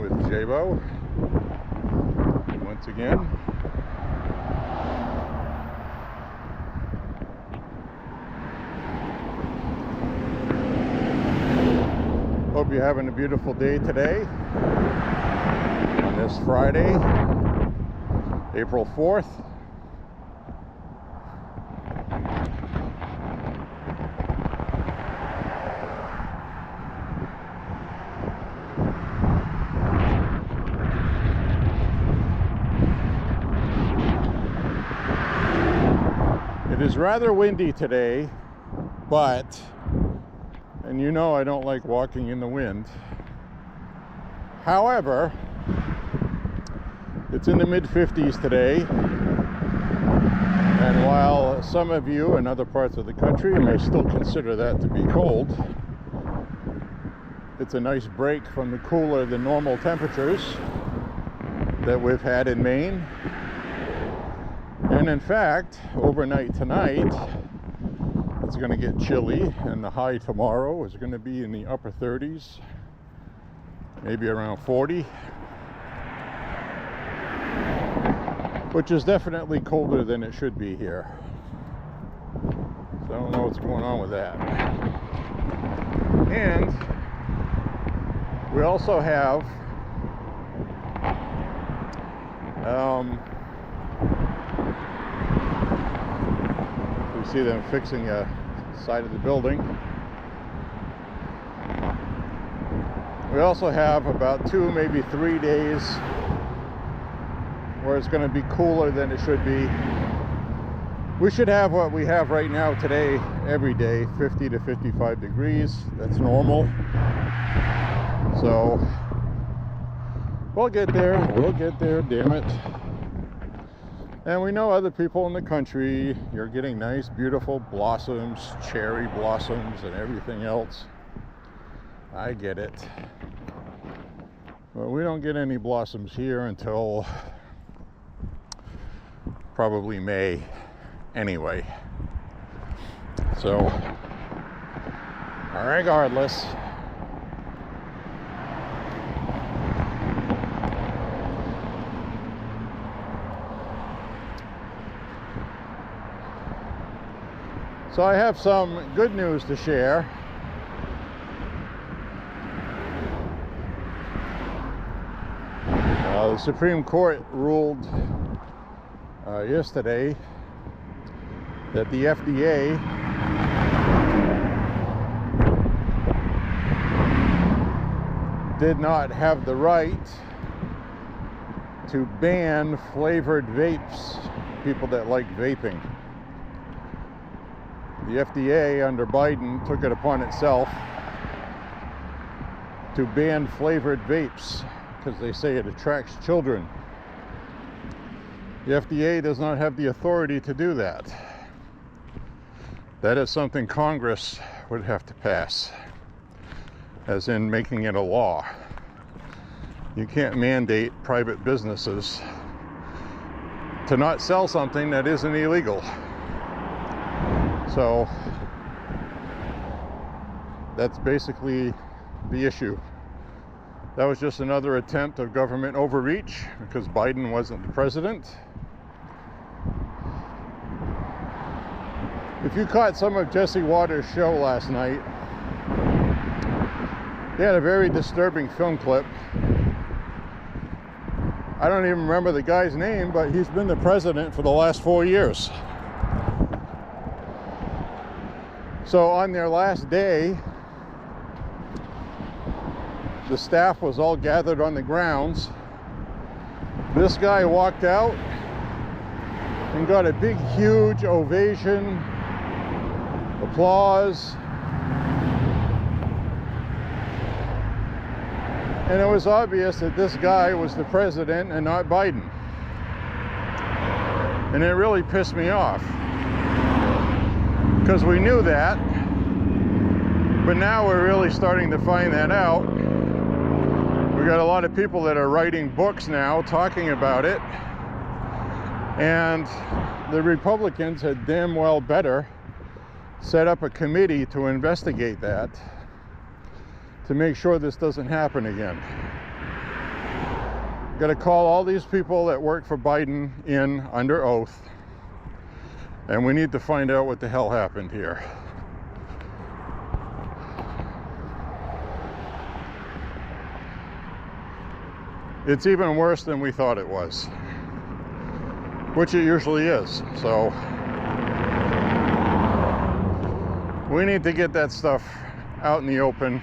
Walking with J.Beau once again. Hope you're having a beautiful day today on this Friday, April 4th. It is rather windy today, and you know I don't like walking in the wind. However, it's in the mid-50s today, and while some of you in other parts of the country may still consider that to be cold, it's a nice break from the cooler than normal temperatures that we've had in Maine. And in fact, overnight tonight, it's going to get chilly, and the high tomorrow is going to be in the upper 30s, maybe around 40, which is definitely colder than it should be here. So I don't know what's going on with that. And we also have you see them fixing a side of the building. We also have about 2, maybe 3 days where it's going to be cooler than it should be. We should have what we have right now today every day, 50 to 55 degrees. That's normal. So we'll get there, damn it. And we know other people in the country, you're getting nice, beautiful blossoms, cherry blossoms and everything else. I get it. But we don't get any blossoms here until probably May anyway. So, regardless, so I have some good news to share. The Supreme Court ruled yesterday that the FDA did not have the right to ban flavored vapes, people that like vaping. The FDA under Biden took it upon itself to ban flavored vapes because they say it attracts children. The FDA does not have the authority to do that. That is something Congress would have to pass, as in making it a law. You can't mandate private businesses to not sell something that isn't illegal. So that's basically the issue. That was just another attempt of government overreach because Biden wasn't the president. If you caught some of Jesse Waters' show last night, they had a very disturbing film clip. I don't even remember the guy's name, but he's been the president for the last 4 years. So on their last day, the staff was all gathered on the grounds. This guy walked out and got a big, huge ovation, applause. And it was obvious that this guy was the president and not Biden. And it really pissed me off, because we knew that, but now we're really starting to find that out. We got a lot of people that are writing books now talking about it, and the Republicans had damn well better set up a committee to investigate that, to make sure this doesn't happen again. Got to call all these people that work for Biden in under oath, and we need to find out what the hell happened here. It's even worse than we thought it was, which it usually is. So we need to get that stuff out in the open,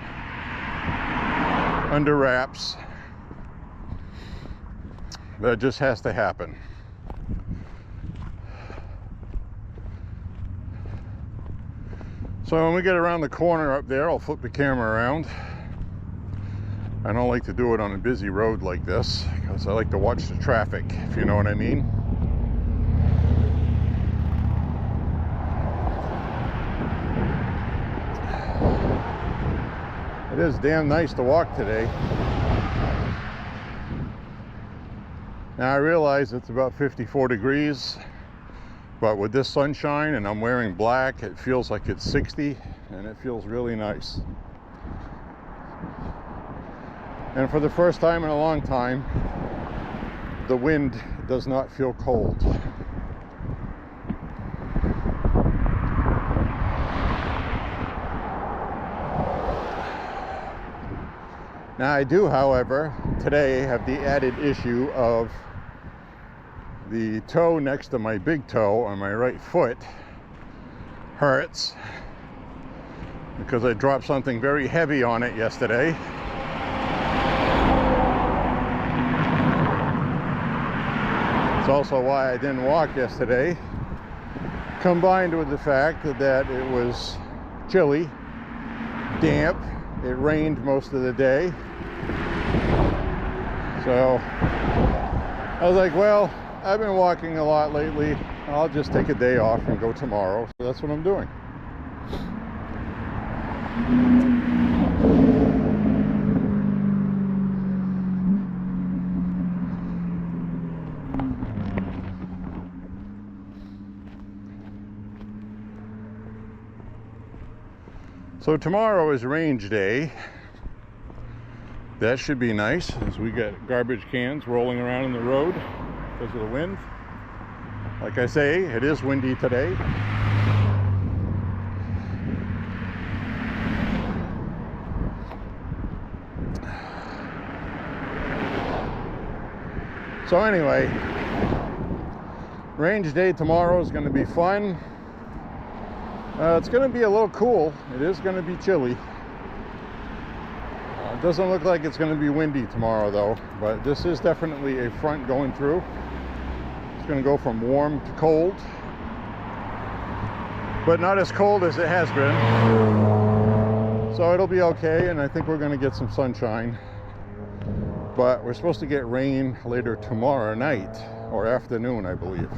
under wraps. That just has to happen. So when we get around the corner up there, I'll flip the camera around. I don't like to do it on a busy road like this because I like to watch the traffic, if you know what I mean. It is damn nice to walk today. Now I realize it's about 54 degrees, but with this sunshine and I'm wearing black, it feels like it's 60 and it feels really nice. And for the first time in a long time, the wind does not feel cold. Now I do, however, today have the added issue of the toe next to my big toe on my right foot hurts because I dropped something very heavy on it yesterday. It's also why I didn't walk yesterday, combined with the fact that it was chilly, damp, it rained most of the day. So I was like, well, I've been walking a lot lately. I'll just take a day off and go tomorrow. So that's what I'm doing. So tomorrow is range day. That should be nice as we get garbage cans rolling around in the road because of the wind. Like I say, it is windy today. So anyway, range day tomorrow is going to be fun. It's going to be a little cool. It is going to be chilly. It doesn't look like it's going to be windy tomorrow though, but this is definitely a front going through. It's going to go from warm to cold, but not as cold as it has been. So it'll be okay, and I think we're going to get some sunshine. But we're supposed to get rain later tomorrow night or afternoon, I believe.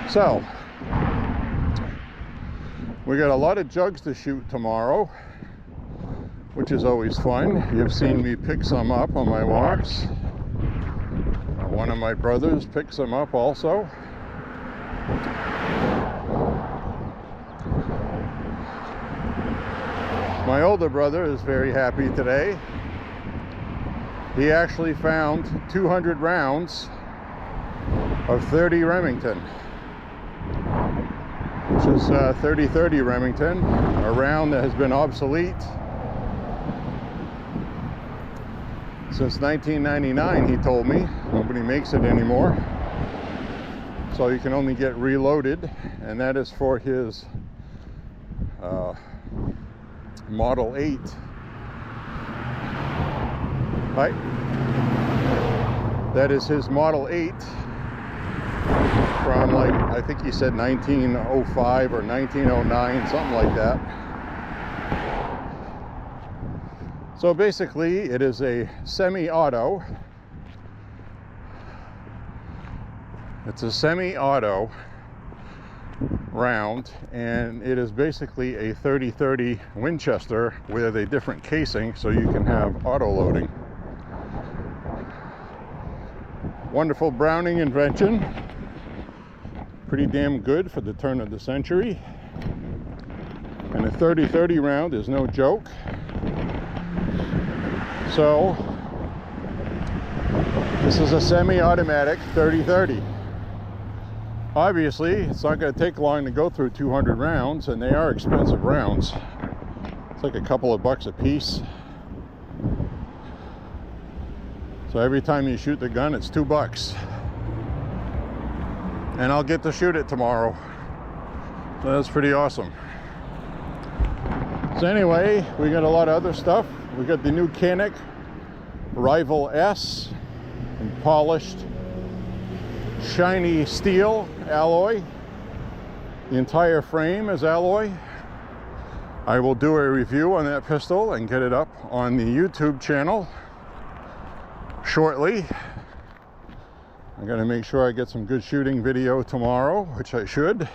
So we got a lot of jugs to shoot tomorrow, which is always fun. You've seen me pick some up on my walks. One of my brothers picked some up also. My older brother is very happy today. He actually found 200 rounds of 30 Remington, which is 30-30 Remington, a round that has been obsolete since 1999, he told me. Nobody makes it anymore. So you can only get reloaded, and that is for his Model 8. Right? That is his Model 8 from, like, I think he said 1905 or 1909, something like that. So basically it is a semi-auto. It's a semi-auto round, and it is basically a 30-30 Winchester with a different casing so you can have auto loading. Wonderful Browning invention. Pretty damn good for the turn of the century. And a 30-30 round is no joke. So this is a semi-automatic 30-30. Obviously, it's not going to take long to go through 200 rounds, and they are expensive rounds. It's like a couple of bucks a piece. So every time you shoot the gun, it's $2. And I'll get to shoot it tomorrow. So that's pretty awesome. So anyway, we got a lot of other stuff. We got the new Canik Rival S in polished shiny steel alloy. The entire frame is alloy. I will do a review on that pistol and get it up on the YouTube channel shortly. I'm going to make sure I get some good shooting video tomorrow, which I should,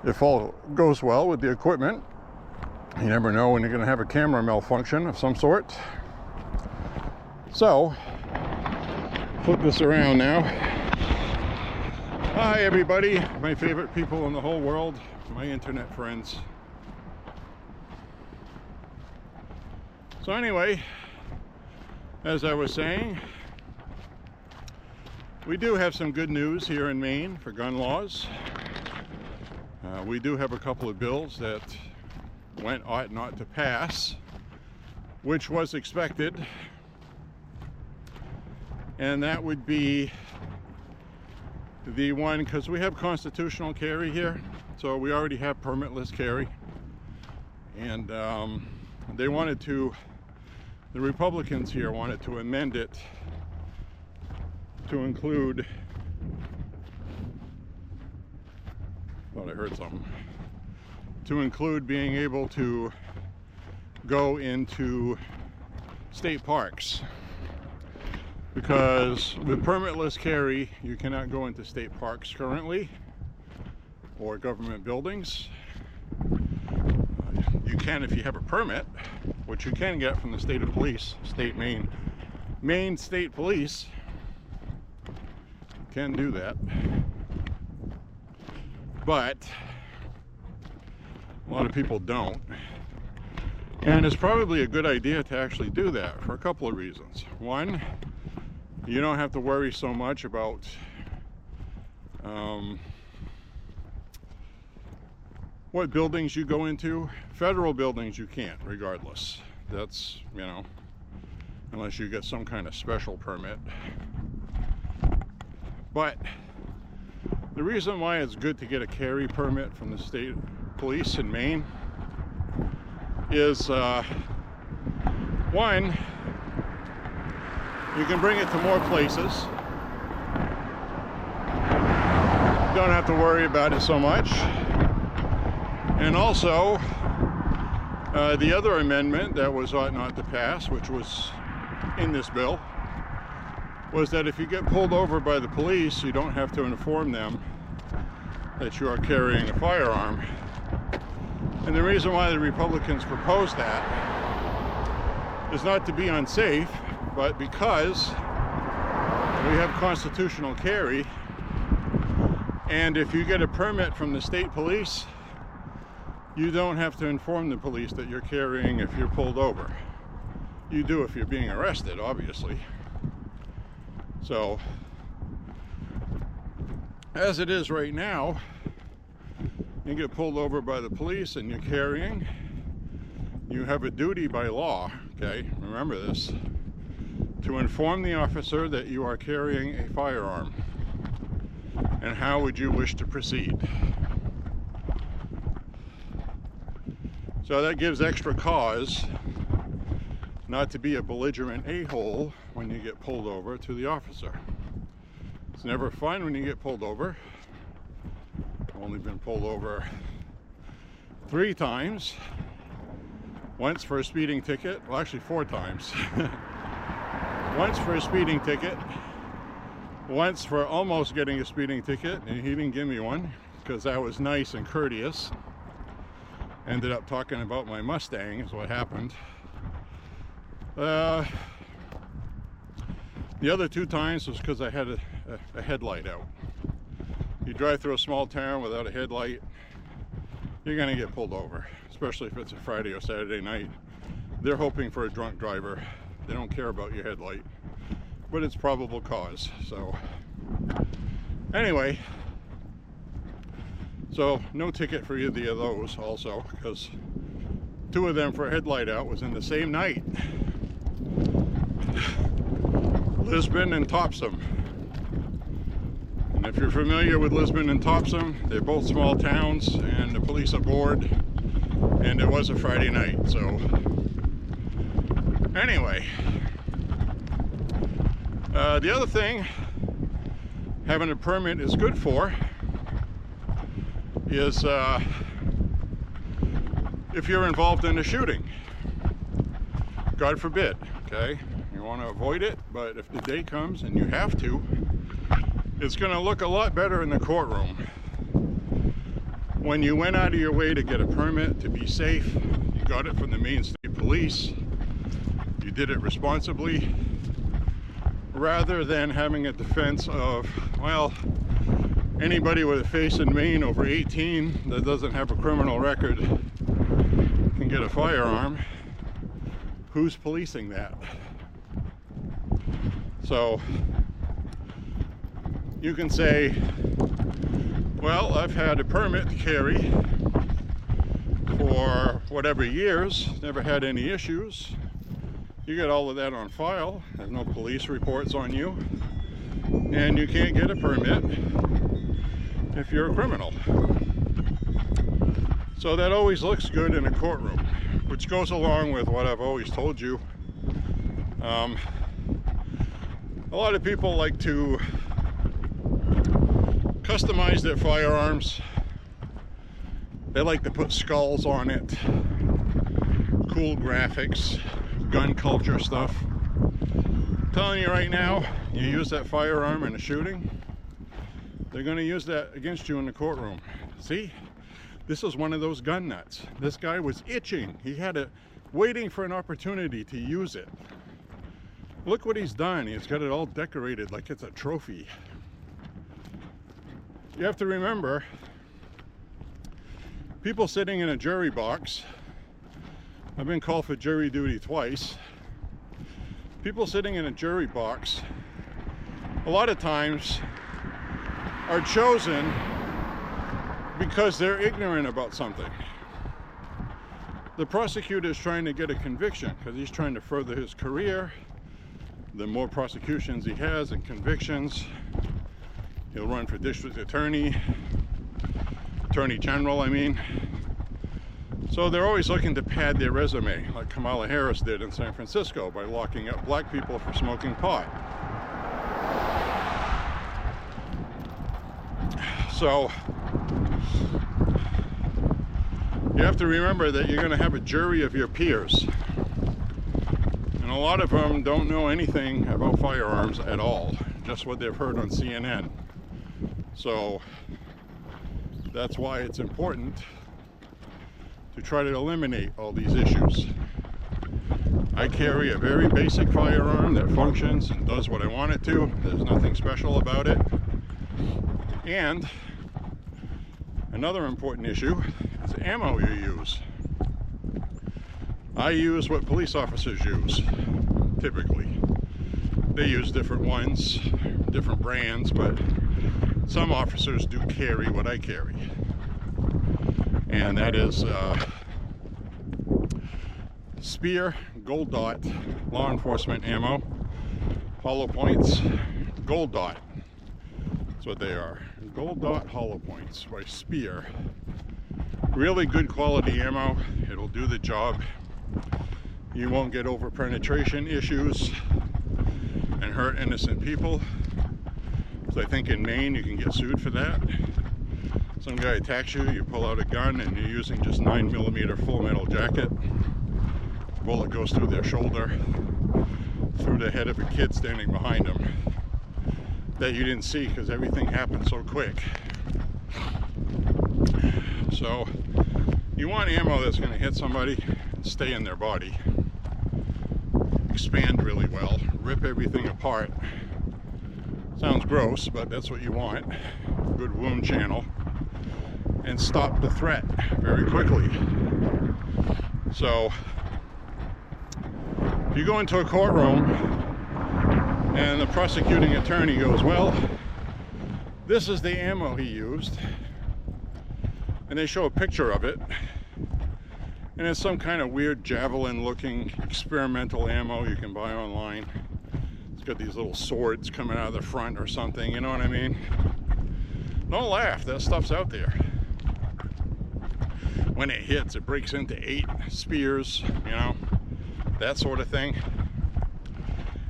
if all goes well with the equipment. You never know when you're going to have a camera malfunction of some sort. So, flip this around now. Hi everybody, my favorite people in the whole world, my internet friends. So anyway, as I was saying, we do have some good news here in Maine for gun laws. We do have a couple of bills that ought not to pass, which was expected, and that would be the one, because we have constitutional carry here, so we already have permitless carry, and they wanted to, the Republicans here wanted to amend it to include, thought I heard something, to include being able to go into state parks. Because with permitless carry, you cannot go into state parks currently, or government buildings. You can if you have a permit, which you can get from the state of police, Maine State Police can do that. But a lot of people don't. And it's probably a good idea to actually do that for a couple of reasons. One, you don't have to worry so much about what buildings you go into. Federal buildings you can't, regardless. That's, you know, unless you get some kind of special permit. But the reason why it's good to get a carry permit from the state police in Maine is one, you can bring it to more places. Don't have to worry about it so much. And also, the other amendment that ought not to pass, which was in this bill, was that if you get pulled over by the police, you don't have to inform them that you are carrying a firearm. And the reason why the Republicans proposed that is not to be unsafe, but because we have constitutional carry, and if you get a permit from the state police, you don't have to inform the police that you're carrying if you're pulled over. You do if you're being arrested, obviously. So, as it is right now, you get pulled over by the police and you're carrying, you have a duty by law, okay, remember this, to inform the officer that you are carrying a firearm. And how would you wish to proceed? So that gives extra cause not to be a belligerent a-hole when you get pulled over to the officer. It's never fun when you get pulled over. I've only been pulled over 3 times. Once for a speeding ticket, well actually 4 times. Once for a speeding ticket, once for almost getting a speeding ticket, and he didn't give me one because I was nice and courteous. Ended up talking about my Mustang is what happened. The other 2 times was because I had a headlight out. You drive through a small town without a headlight, you're gonna get pulled over, especially if it's a Friday or Saturday night. they're hoping for a drunk driver. They don't care about your headlight, but it's probable cause. So anyway, so no ticket for either of those also, because 2 of them for a headlight out was in the same night. Lisbon and Topsom. And if you're familiar with Lisbon and Topsom, they're both small towns, and the police are bored, and it was a Friday night. So anyway, the other thing having a permit is good for is if you're involved in a shooting. God forbid, okay? You want to avoid it, but if the day comes and you have to, it's going to look a lot better in the courtroom. When you went out of your way to get a permit to be safe, you got it from the Maine State Police, you did it responsibly, rather than having a defense of, well, anybody with a face in Maine over 18 that doesn't have a criminal record can get a firearm. Who's policing that? So you can say, well, I've had a permit to carry for whatever years, never had any issues. You get all of that on file. There's no police reports on you, and you can't get a permit if you're a criminal. So that always looks good in a courtroom, which goes along with what I've always told you. A lot of people like to customize their firearms. They like to put skulls on it, cool graphics, gun culture stuff. I'm telling you right now, you use that firearm in a shooting, they're going to use that against you in the courtroom. See, this is one of those gun nuts. This guy was itching. He had it, waiting for an opportunity to use it. Look what he's done. He's got it all decorated like it's a trophy. You have to remember, people sitting in a jury box, I've been called for jury duty twice. People sitting in a jury box, a lot of times, are chosen because they're ignorant about something. The prosecutor is trying to get a conviction because he's trying to further his career. The more prosecutions he has and convictions, he'll run for district attorney general, I mean. So they're always looking to pad their resume, like Kamala Harris did in San Francisco by locking up black people for smoking pot. So you have to remember that you're going to have a jury of your peers. And a lot of them don't know anything about firearms at all, just what they've heard on CNN. So that's why it's important to try to eliminate all these issues. I carry a very basic firearm that functions and does what I want it to. There's nothing special about it. And another important issue is the ammo you use. I use what police officers use, typically. They use different ones, different brands, but some officers do carry what I carry. And that is Spear Gold Dot law enforcement ammo, hollow points, Gold Dot. That's what they are. Gold Dot hollow points by Spear. Really good quality ammo. It'll do the job. You won't get over penetration issues and hurt innocent people. So I think in Maine you can get sued for that. Some guy attacks you, you pull out a gun, and you're using just 9mm full metal jacket. Bullet goes through their shoulder, through the head of a kid standing behind them that you didn't see because everything happened so quick. So you want ammo that's going to hit somebody and stay in their body, expand really well, rip everything apart. Sounds gross, but that's what you want. Good wound channel, and stop the threat very quickly. So You go into a courtroom and the prosecuting attorney goes, well, this is the ammo he used, and they show a picture of it, and it's some kind of weird javelin looking experimental ammo you can buy online. It's got these little swords coming out of the front or something, you know what I mean? Don't laugh, that stuff's out there. When it hits, it breaks into 8 spears, you know, that sort of thing.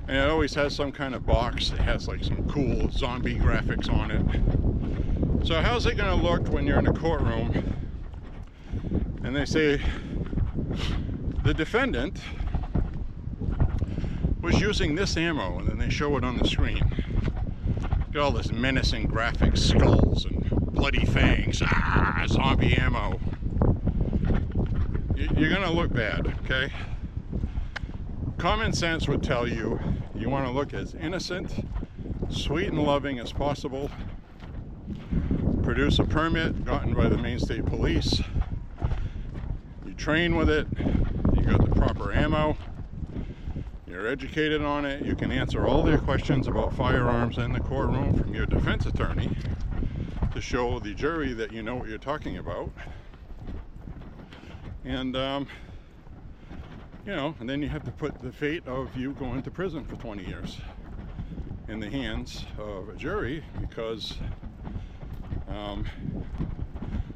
And it always has some kind of box that has like some cool zombie graphics on it. So how's it gonna look when you're in a courtroom and they say the defendant was using this ammo, and then they show it on the screen. Got all this menacing graphics, skulls and bloody fangs, zombie ammo. You're gonna look bad, okay? Common sense would tell you, you want to look as innocent, sweet and loving as possible. Produce a permit gotten by the Maine State Police. You train with it, you got the proper ammo, you're educated on it, you can answer all their questions about firearms in the courtroom from your defense attorney to show the jury that you know what you're talking about. And you know, and then you have to put the fate of you going to prison for 20 years in the hands of a jury because,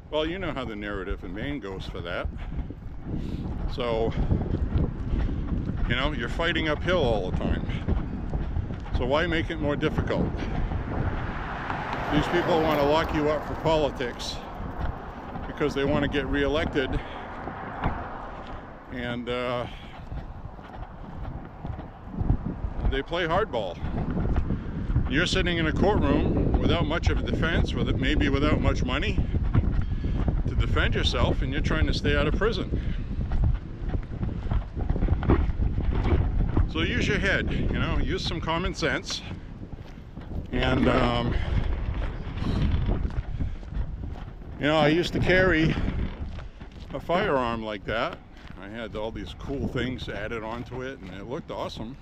well, you know how the narrative in Maine goes for that. So, you know, you're fighting uphill all the time. So why make it more difficult? These people want to lock you up for politics because they want to get reelected. And they play hardball. You're sitting in a courtroom without much of a defense, maybe without much money to defend yourself, and you're trying to stay out of prison. So use your head, you know, use some common sense. And, you know, I used to carry a firearm like that. I had all these cool things added onto it, and it looked awesome.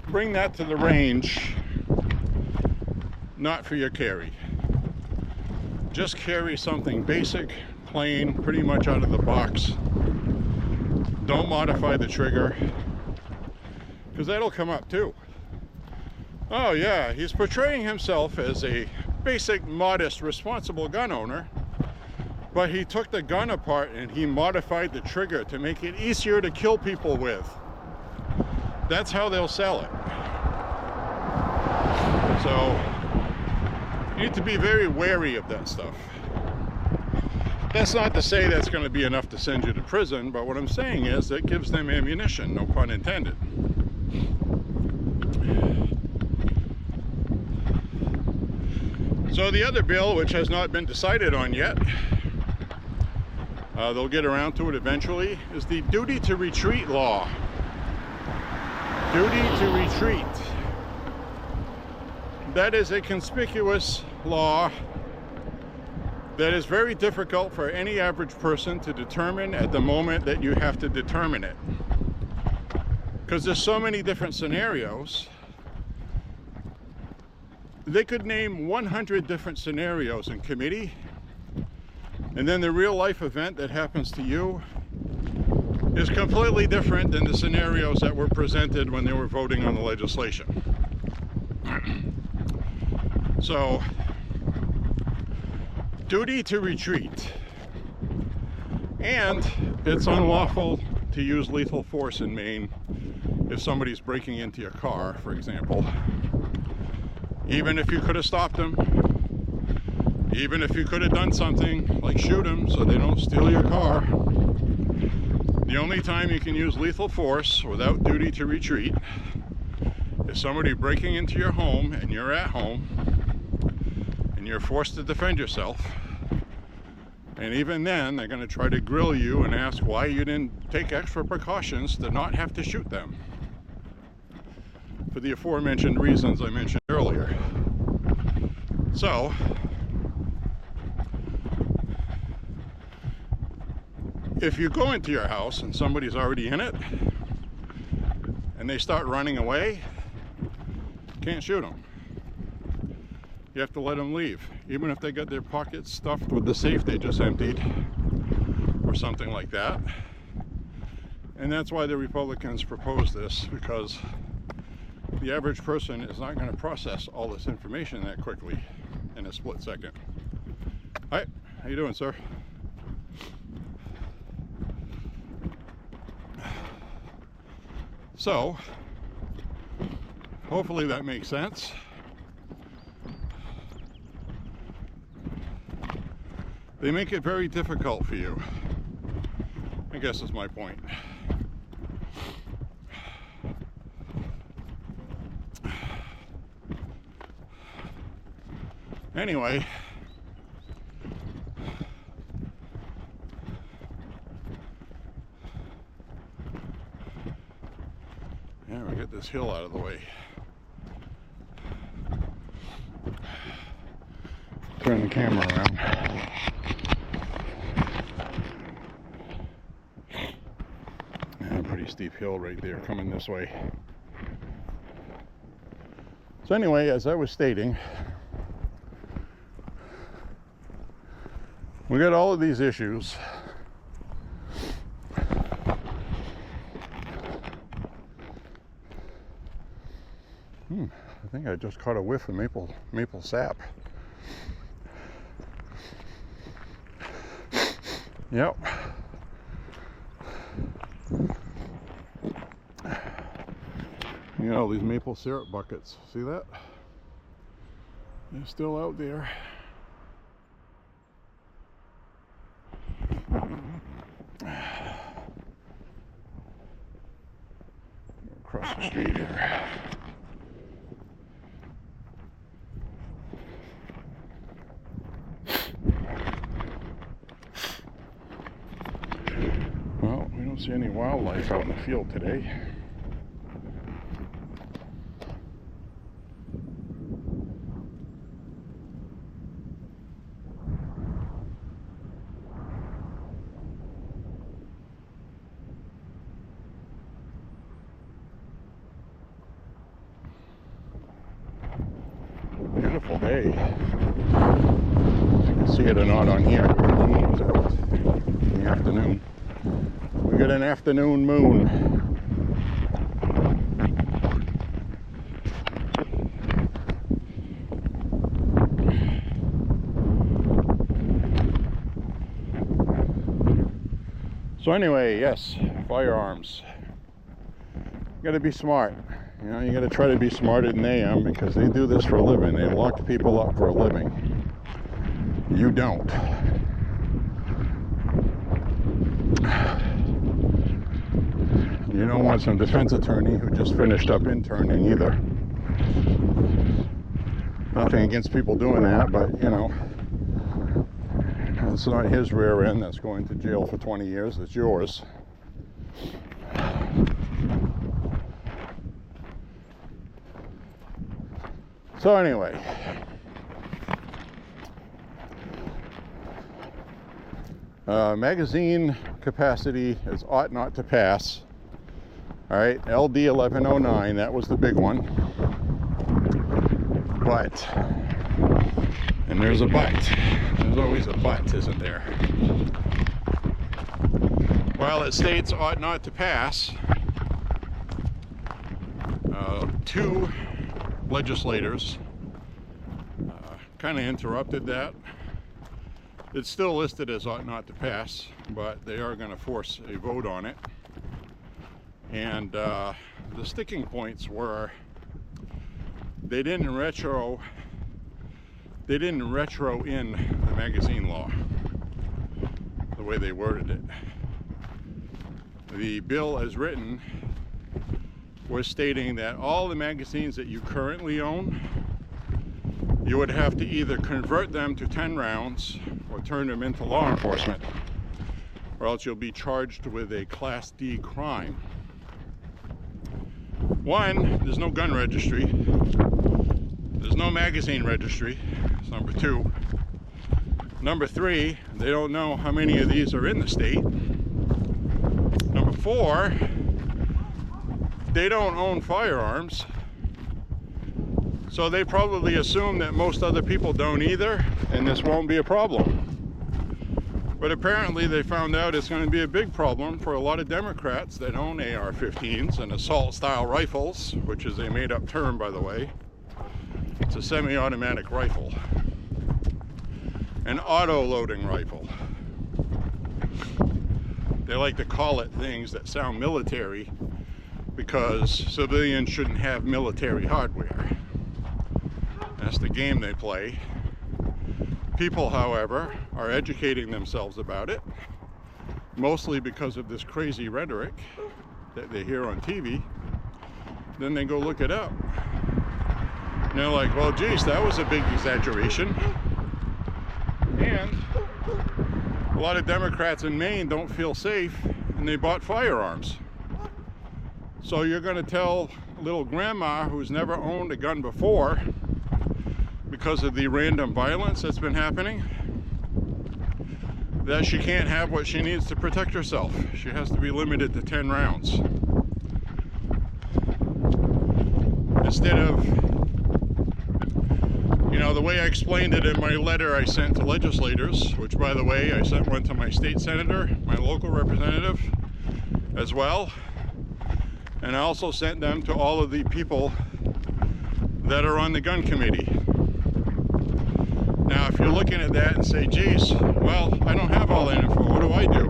Bring that to the range, not for your carry. Just carry something basic, plain, pretty much out of the box. Don't modify the trigger, because that'll come up too. Oh yeah, he's portraying himself as a basic, modest, responsible gun owner, but he took the gun apart and he modified the trigger to make it easier to kill people with. That's how they'll sell it. So you need to be very wary of that stuff. That's not to say that's going to be enough to send you to prison, but what I'm saying is it gives them ammunition, no pun intended. So the other bill, which has not been decided on yet, they'll get around to it eventually, is the duty to retreat law. Duty to retreat. That is a conspicuous law that is very difficult for any average person to determine at the moment that you have to determine it. Because there's so many different scenarios. They could name 100 different scenarios in committee, and then the real life event that happens to you is completely different than the scenarios that were presented when they were voting on the legislation. So, duty to retreat. And it's unlawful to use lethal force in Maine if somebody's breaking into your car, for example. Even if you could have stopped them, even if you could have done something like shoot them so they don't steal your car, the only time you can use lethal force without duty to retreat is somebody breaking into your home and you're at home and you're forced to defend yourself. And even then, they're going to try to grill you and ask why you didn't take extra precautions to not have to shoot them, for the aforementioned reasons I mentioned earlier. So, if you go into your house and somebody's already in it and they start running away, you can't shoot them. You have to let them leave, even if they got their pockets stuffed with the safe they just emptied or something like that. And that's why the Republicans proposed this, because the average person is not going to process all this information that quickly in a split second. Hi, how you doing, sir? So, hopefully that makes sense. They make it very difficult for you, I guess is my point. Anyway, yeah, we get this hill out of the way. Turn the camera around. Yeah, pretty steep hill right there coming this way. So anyway, as I was stating, we got all of these issues. I think I just caught a whiff of maple sap. Yep. You got all these maple syrup buckets. See that? They're still out there. Across the street here. Well, we don't see any wildlife out in the field today. Beautiful day. If you can see it or not on here, the moon was out in the afternoon. We got an afternoon moon. So anyway, yes, firearms. You gotta be smart. You know, you got to try to be smarter than they am, because they do this for a living. They lock people up for a living. You don't. You don't want some defense attorney who just finished up interning either. Nothing against people doing that, but you know, it's not his rear end that's going to jail for 20 years, it's yours. So anyway, magazine capacity is ought not to pass. All right, LD 1109, that was the big one. But, and there's a but. There's always a but, isn't there? While it states ought not to pass, two legislators kind of interrupted that. It's still listed as ought not to pass, but they are going to force a vote on it. And the sticking points were they didn't retro in the magazine law the way they worded it. The bill as written was stating that all the magazines that you currently own, you would have to either convert them to 10 rounds or turn them into law enforcement, or else you'll be charged with a Class D crime. One, there's no gun registry. There's no magazine registry. That's number two. Number three, they don't know how many of these are in the state. for, they don't own firearms, so they probably assume that most other people don't either, and this won't be a problem. But apparently they found out it's going to be a big problem for a lot of Democrats that own AR-15s and assault-style rifles, which is a made-up term, by the way. It's a semi-automatic rifle. An auto-loading rifle. They like to call it things that sound military because civilians shouldn't have military hardware. That's the game they play. People, however, are educating themselves about it, mostly because of this crazy rhetoric that they hear on TV. Then they go look it up. And they're like, well, geez, that was a big exaggeration. And a lot of Democrats in Maine don't feel safe, and they bought firearms. So you're going to tell little grandma who's never owned a gun before, because of the random violence that's been happening, that she can't have what she needs to protect herself. She has to be limited to 10 rounds. Instead of, you know, the way I explained it in my letter I sent to legislators, which, by the way, I sent one to my state senator, my local representative as well, and I also sent them to all of the people that are on the gun committee. Now, if you're looking at that and say, geez, well, I don't have all that info, what do I do?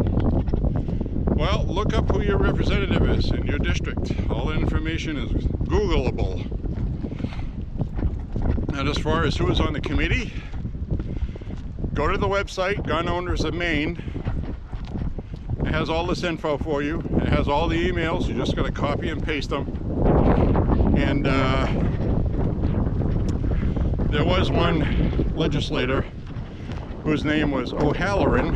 Well, look up who your representative is in your district. All that information is Googleable. And as far as who is on the committee, go to the website, Gun Owners of Maine. It has all this info for you. It has all the emails. You just got to copy and paste them. And there was one legislator whose name was O'Halloran.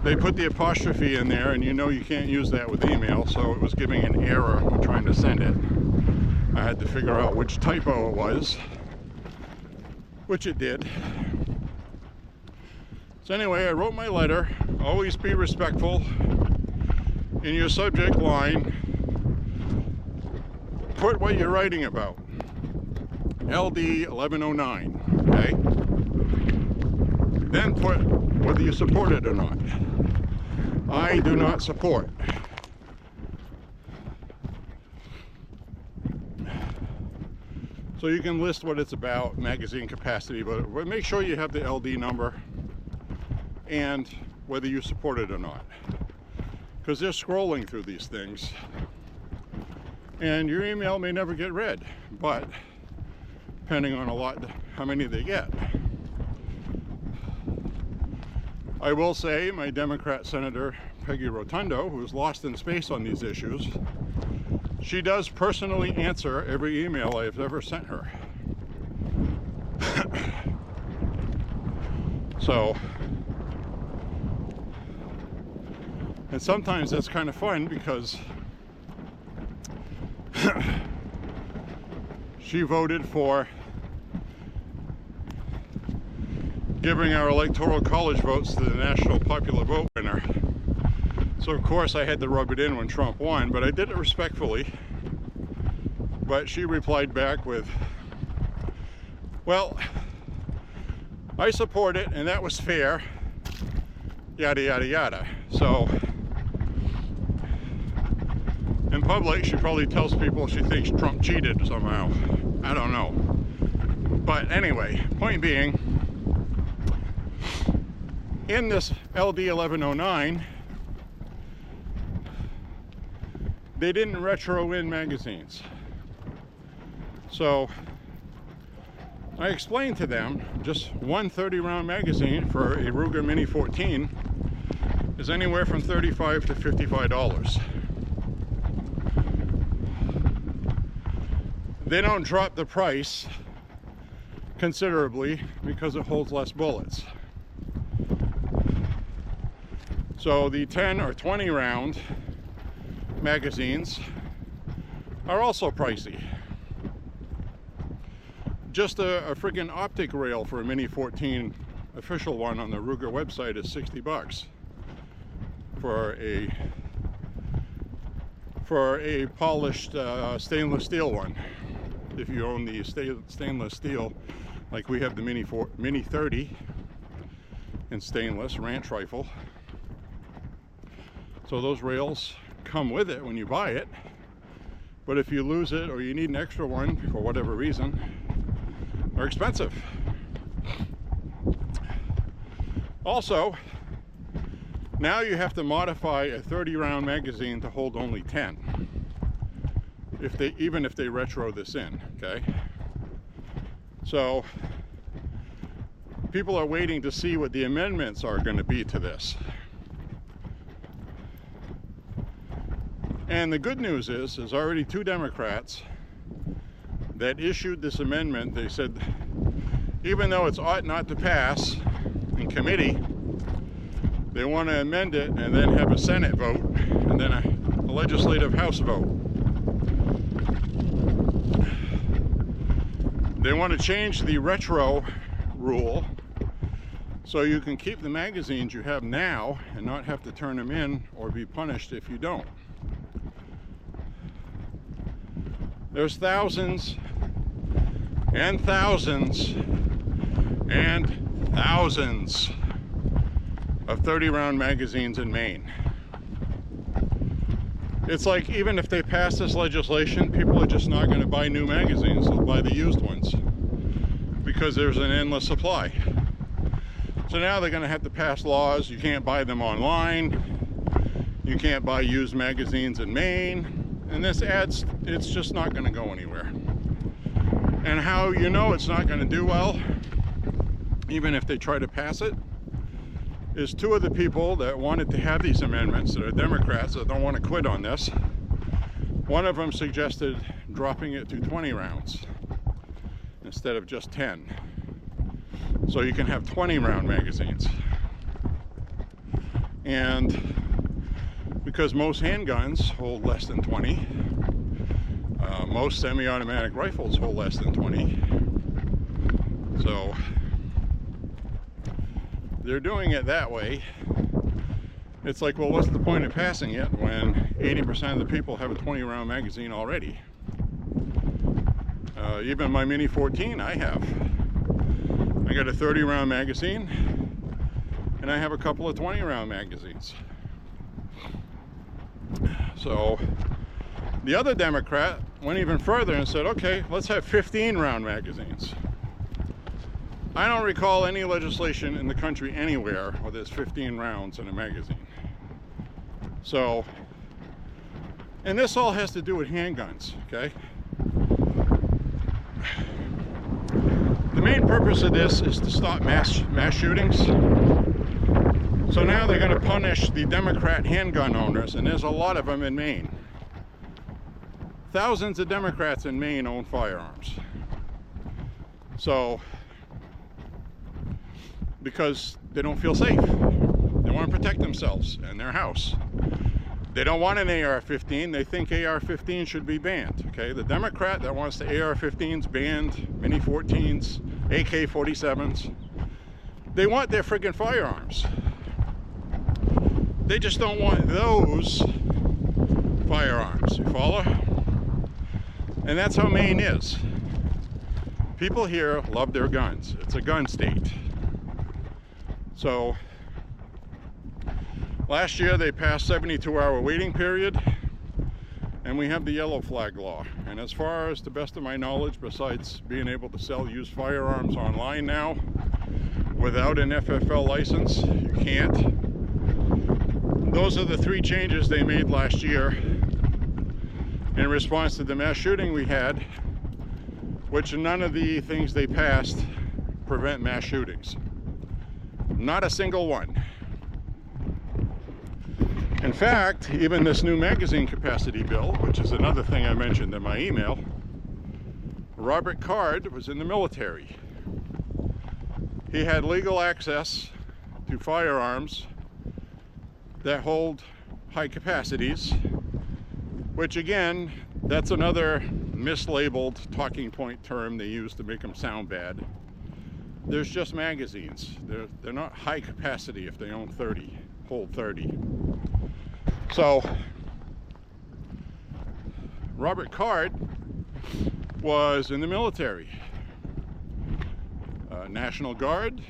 They put the apostrophe in there, and you know you can't use that with email, so it was giving an error when trying to send it. I had to figure out which typo it was, which it did. So anyway, I wrote my letter. Always be respectful. In your subject line, put what you're writing about. LD 1109, okay? Then put whether you support it or not. I do not support. So you can list what it's about, magazine capacity, but make sure you have the LD number and whether you support it or not. Because they're scrolling through these things. And your email may never get read, but depending on how many they get. I will say my Democrat Senator Peggy Rotundo, who's lost in space on these issues, she does personally answer every email I have ever sent her. So, and sometimes that's kind of fun because she voted for giving our electoral college votes to the national popular vote winner. So of course I had to rub it in when Trump won, but I did it respectfully. But she replied back with, well, I support it and that was fair, yada yada yada. So in public she probably tells people she thinks Trump cheated somehow. I don't know. But anyway, point being, in this LD 1109, they didn't retro in magazines. So I explained to them just one 30-round magazine for a Ruger Mini 14 is anywhere from $35 to $55. They don't drop the price considerably because it holds less bullets. So the 10 or 20 round magazines are also pricey. Just a friggin' optic rail for a Mini 14 official one on the Ruger website is $60 for a for a polished stainless steel one. If you own the stainless steel, like we have the Mini 30 in stainless ranch rifle. So those rails come with it when you buy it, but if you lose it or you need an extra one for whatever reason, they're expensive. Also, now you have to modify a 30-round magazine to hold only 10, even if they retro this in, okay? So people are waiting to see what the amendments are going to be to this. And the good news is there's already 2 Democrats that issued this amendment. They said, even though it's ought not to pass in committee, they want to amend it and then have a Senate vote and then a legislative House vote. They want to change the retro rule so you can keep the magazines you have now and not have to turn them in or be punished if you don't. There's thousands and thousands and thousands of 30-round magazines in Maine. It's like, even if they pass this legislation, people are just not going to buy new magazines. They'll buy the used ones because there's an endless supply. So now they're going to have to pass laws. You can't buy them online. You can't buy used magazines in Maine. And this adds, it's just not going to go anywhere. And how you know it's not going to do well, even if they try to pass it, is 2 of the people that wanted to have these amendments that are Democrats that don't want to quit on this. One of them suggested dropping it to 20 rounds instead of just 10. So you can have 20-round magazines. And because most handguns hold less than 20, most semi-automatic rifles hold less than 20. So they're doing it that way. It's like, well, what's the point of passing it when 80% of the people have a 20-round magazine already? Even my Mini 14 I have. I got a 30-round magazine and I have a couple of 20-round magazines. So the other Democrat went even further and said, okay, let's have 15-round magazines. I don't recall any legislation in the country anywhere where there's 15 rounds in a magazine. So, and this all has to do with handguns, okay? The main purpose of this is to stop mass shootings. So now they're going to punish the Democrat handgun owners, and there's a lot of them in Maine. Thousands of Democrats in Maine own firearms. So, because they don't feel safe. They want to protect themselves and their house. They don't want an AR-15. They think AR-15 should be banned. Okay, the Democrat that wants the AR-15s banned, Mini 14s, AK-47s, they want their friggin' firearms. They just don't want those firearms. You follow? And that's how Maine is. People here love their guns. It's a gun state. So last year they passed 72-hour waiting period, and we have the yellow flag law. And as far as the best of my knowledge, besides being able to sell used firearms online now without an FFL license, you can't. Those are the 3 changes they made last year in response to the mass shooting we had, which none of the things they passed prevent mass shootings. Not a single one. In fact, even this new magazine capacity bill, which is another thing I mentioned in my email, Robert Card was in the military. He had legal access to firearms that hold high capacities, which again, that's another mislabeled talking point term they use to make them sound bad. There's just magazines. They're not high capacity if they own 30, hold 30. So Robert Card was in the military, National Guard.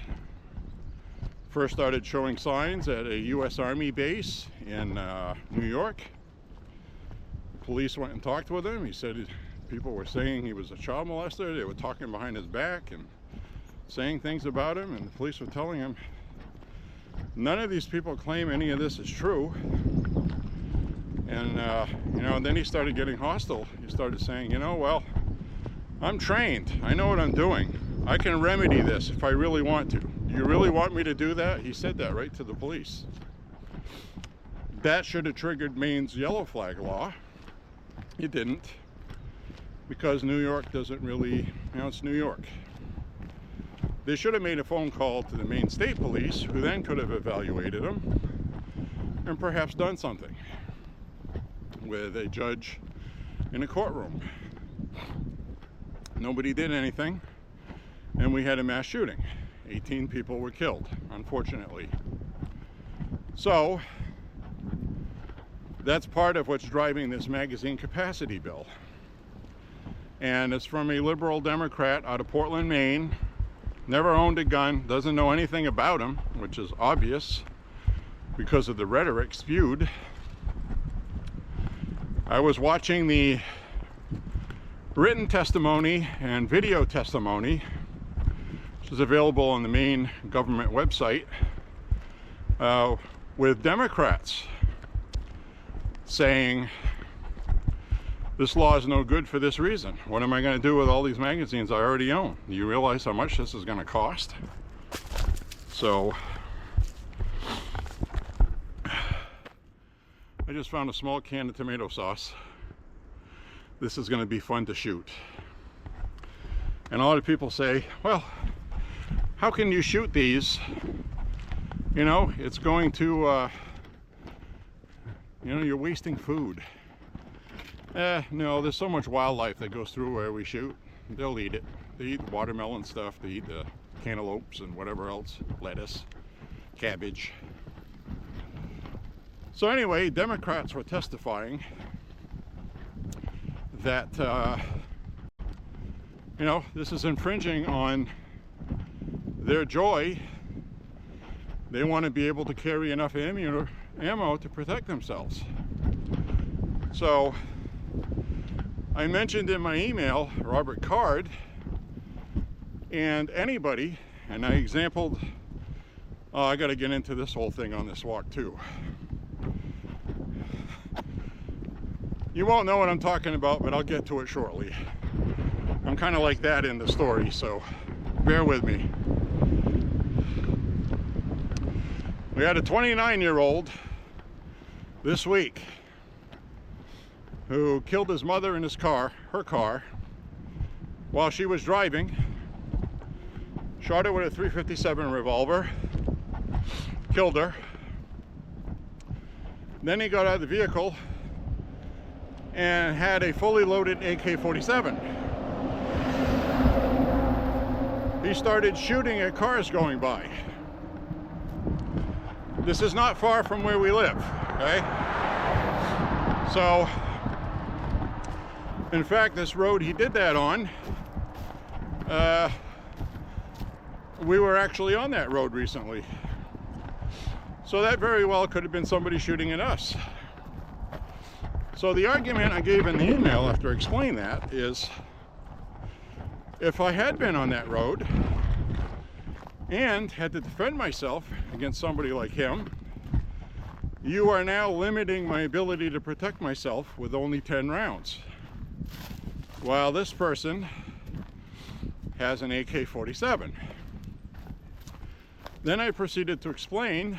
First started showing signs at a U.S. Army base in New York. Police went and talked with him. He said people were saying he was a child molester. They were talking behind his back and saying things about him, and the police were telling him none of these people claim any of this is true. And you know, and then he started getting hostile. He started saying, you know, well, I'm trained. I know what I'm doing. I can remedy this if I really want to. Do you really want me to do that? He said that right to the police. That should have triggered Maine's yellow flag law. It didn't, because New York doesn't really, you know, it's New York. They should have made a phone call to the Maine State Police, who then could have evaluated him and perhaps done something with a judge in a courtroom. Nobody did anything, and we had a mass shooting. 18 people were killed, unfortunately. So that's part of what's driving this magazine capacity bill. And it's from a liberal Democrat out of Portland, Maine. Never owned a gun, doesn't know anything about them, which is obvious because of the rhetoric spewed. I was watching the written testimony and video testimony, which is available on the Maine government website, with Democrats saying this law is no good for this reason. What am I going to do with all these magazines I already own? Do you realize how much this is going to cost? So I just found a small can of tomato sauce. This is going to be fun to shoot. And a lot of people say, well, how can you shoot these? You know, it's going to, you know, you're wasting food. No, there's so much wildlife that goes through where we shoot. They'll eat it. They eat the watermelon stuff, they eat the cantaloupes and whatever else, lettuce, cabbage. So anyway, Democrats were testifying that, you know, this is infringing on their joy. They want to be able to carry enough ammo to protect themselves. So I mentioned in my email Robert Card, and anybody, and I exampled, I got to get into this whole thing on this walk too. You won't know what I'm talking about, but I'll get to it shortly. I'm kind of like that in the story, so bear with me. We had a 29-year-old this week who killed his mother in his car, her car, while she was driving. Shot her with a .357 revolver, killed her. Then he got out of the vehicle and had a fully loaded AK-47. He started shooting at cars going by. This is not far from where we live, okay? So, in fact, this road he did that on, we were actually on that road recently. So that very well could have been somebody shooting at us. So the argument I gave in the email after I explained that is, if I had been on that road and had to defend myself against somebody like him, you are now limiting my ability to protect myself with only 10 rounds. While this person has an AK-47. Then I proceeded to explain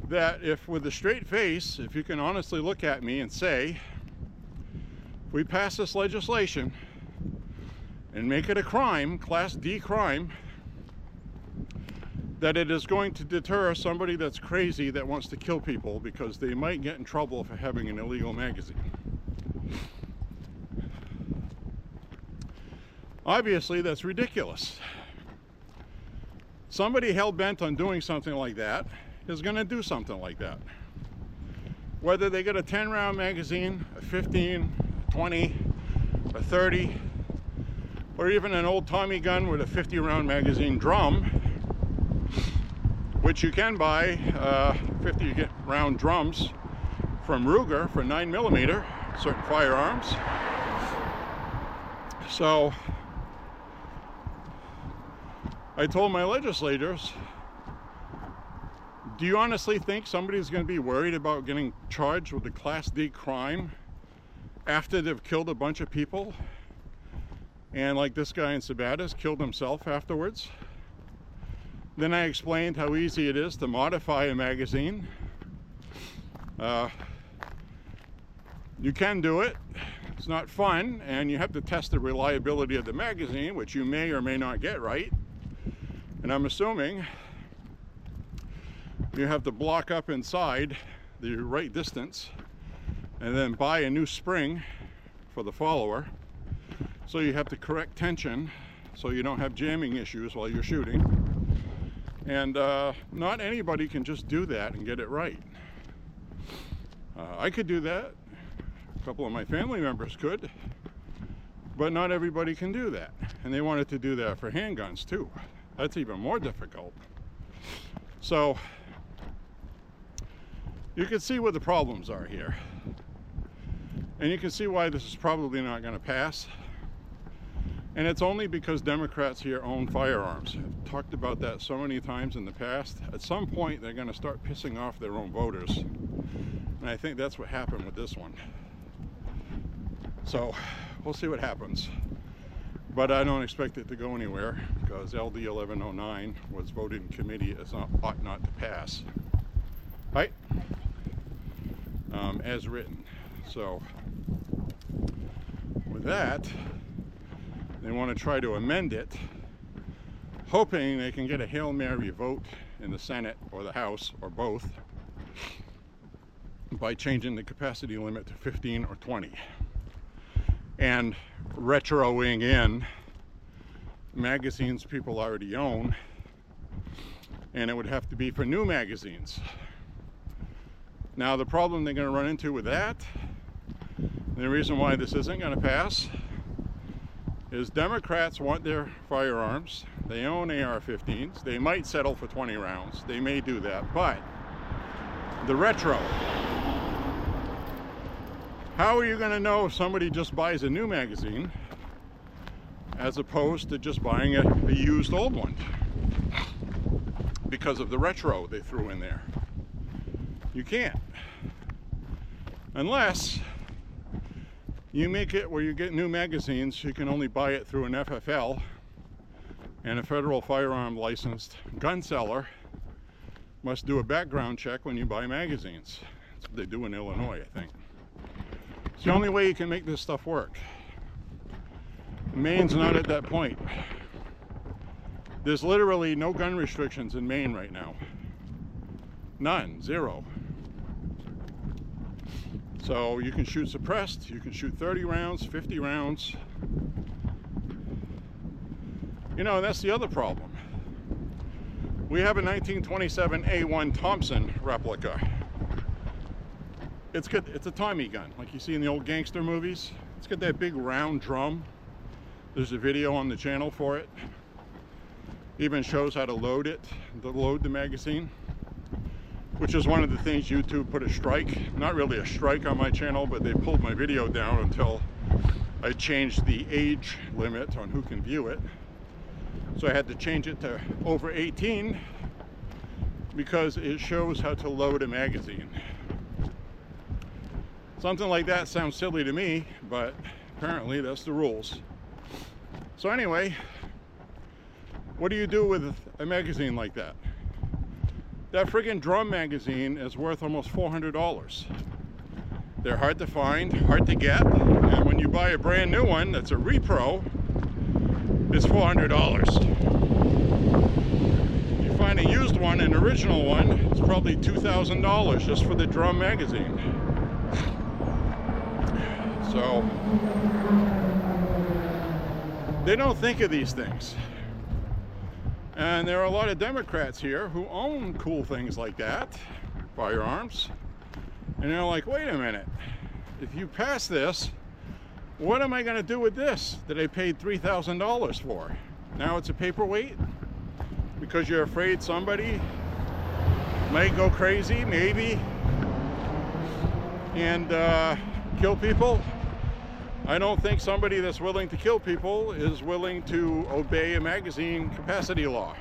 that if with a straight face, if you can honestly look at me and say, if we pass this legislation and make it a crime, Class D crime, that it is going to deter somebody that's crazy that wants to kill people because they might get in trouble for having an illegal magazine. Obviously, that's ridiculous. Somebody hell-bent on doing something like that is going to do something like that. whether they get a 10-round magazine, a 15, 20, a 30, or even an old Tommy gun with a 50-round magazine drum, which you can buy 50-round drums from Ruger for 9mm, certain firearms. So I told my legislators, do you honestly think somebody's going to be worried about getting charged with a Class D crime after they've killed a bunch of people? And like this guy in Sabatis killed himself afterwards. Then I explained how easy it is to modify a magazine. You can do it. It's not fun, and you have to test the reliability of the magazine, which you may or may not get right. And I'm assuming you have to block up inside the right distance and then buy a new spring for the follower. So you have to correct tension so you don't have jamming issues while you're shooting. And not anybody can just do that and get it right. I could do that. A couple of my family members could. But not everybody can do that. And they wanted to do that for handguns too. That's even more difficult. So you can see what the problems are here. And you can see why this is probably not going to pass. And it's only because Democrats here own firearms. I've talked about that so many times in the past. At some point, they're going to start pissing off their own voters. And I think that's what happened with this one. So we'll see what happens. But I don't expect it to go anywhere because LD 1109 was voted in committee as ought not to pass. Right? As written. So with that, they want to try to amend it, hoping they can get a Hail Mary vote in the Senate or the House or both by changing the capacity limit to 15 or 20 and retroing in magazines people already own, and it would have to be for new magazines. Now the problem they're going to run into with that, and the reason why this isn't going to pass, is Democrats want their firearms. They own AR-15s. They might settle for 20 rounds. They may do that, but the retro. How are you going to know if somebody just buys a new magazine as opposed to just buying a used old one? Because of the retro they threw in there. You can't. Unless you make it where you get new magazines, you can only buy it through an FFL, and a federal firearm licensed gun seller must do a background check when you buy magazines. That's what they do in Illinois, I think. It's the only way you can make this stuff work. Maine's not at that point. There's literally no gun restrictions in Maine right now. None, zero. So you can shoot suppressed, you can shoot 30 rounds, 50 rounds. You know, that's the other problem. We have a 1927 A1 Thompson replica. It's good. It's a Tommy gun, like you see in the old gangster movies. It's got that big round drum. There's a video on the channel for it. Even shows how to load it, load the magazine, which is one of the things YouTube put a strike, not really a strike on my channel, but they pulled my video down until I changed the age limit on who can view it. So I had to change it to over 18 because it shows how to load a magazine. Something like that sounds silly to me, but apparently that's the rules. So anyway, what do you do with a magazine like that? That friggin' drum magazine is worth almost $400. They're hard to find, hard to get, and when you buy a brand new one that's a repro, it's $400. You find a used one, an original one, it's probably $2,000 just for the drum magazine. So they don't think of these things. And there are a lot of Democrats here who own cool things like that, firearms, And they're like, wait a minute, if you pass this, what am I going to do with this that I paid $3,000 for? Now it's a paperweight because you're afraid somebody might go crazy, maybe, and kill people. I don't think somebody that's willing to kill people is willing to obey a magazine capacity law.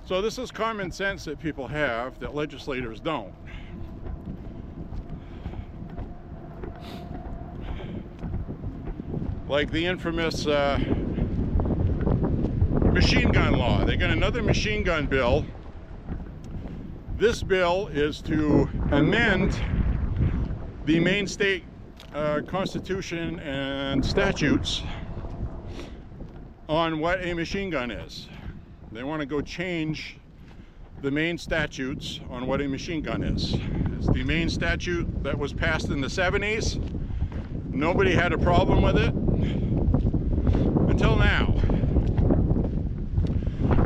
So this is common sense that people have that legislators don't. Like the infamous machine gun law. They got another machine gun bill. This bill is to amend the Maine state constitution and statutes on what a machine gun is. They want to go change the Maine statutes on what a machine gun is. It's the Maine statute that was passed in the 70s. Nobody had a problem with it until now,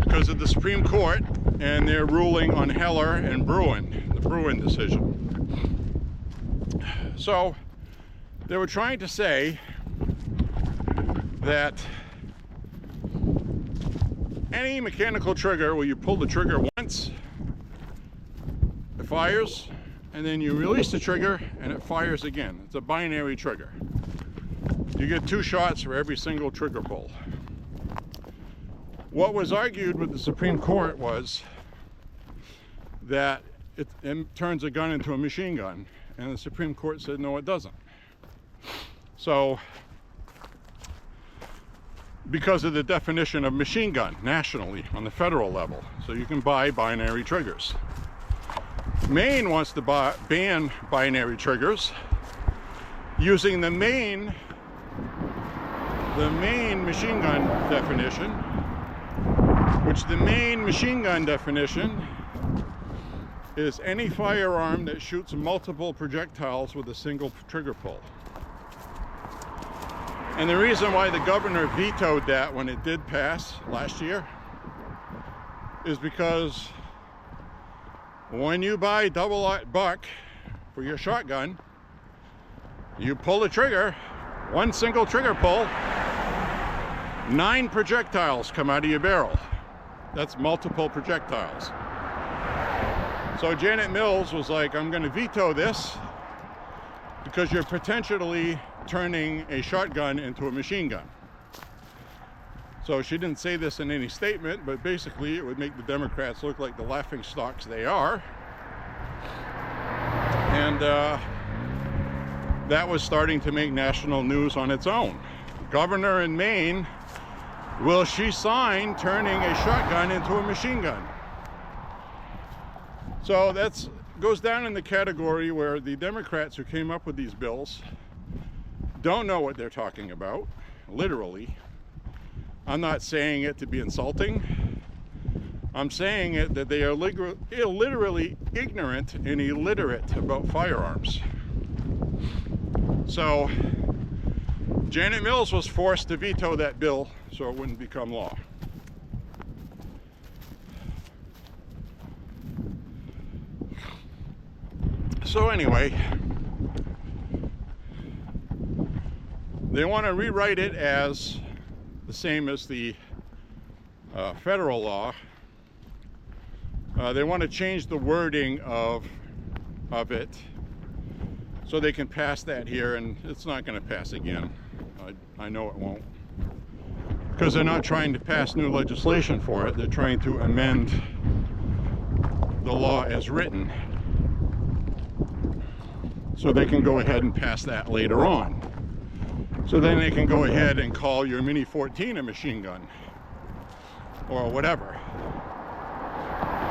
because of the Supreme Court and their ruling on Heller and Bruin, the Bruin decision. So they were trying to say that any mechanical trigger where you pull the trigger once, it fires, and then you release the trigger and it fires again. It's a binary trigger. You get 2 shots for every single trigger pull. What was argued with the Supreme Court was that it turns a gun into a machine gun, and the Supreme Court said no, it doesn't. So, because of the definition of machine gun nationally on the federal level, so you can buy binary triggers. Maine wants to ban binary triggers using the Maine machine gun definition, which the Maine machine gun definition is any firearm that shoots multiple projectiles with a single trigger pull. And the reason why the governor vetoed that when it did pass last year is because when you buy double-aught buck for your shotgun, you pull the trigger, one single trigger pull, 9 projectiles come out of your barrel. That's multiple projectiles. So Janet Mills was like, I'm going to veto this because you're potentially turning a shotgun into a machine gun. So she didn't say this in any statement, but basically it would make the Democrats look like the laughing stocks they are. And that was starting to make national news on its own. Governor in Maine, will she sign turning a shotgun into a machine gun? So that goes down in the category where the Democrats who came up with these bills don't know what they're talking about, literally. I'm not saying it to be insulting. I'm saying it that they are literally ignorant and illiterate about firearms. So Janet Mills was forced to veto that bill so it wouldn't become law. So anyway, they want to rewrite it as the same as the federal law. They want to change the wording of it so they can pass that here, and it's not going to pass again. I know it won't, because they're not trying to pass new legislation for it. They're trying to amend the law as written so they can go ahead and pass that later on. So then they can go ahead and call your Mini 14 a machine gun or whatever.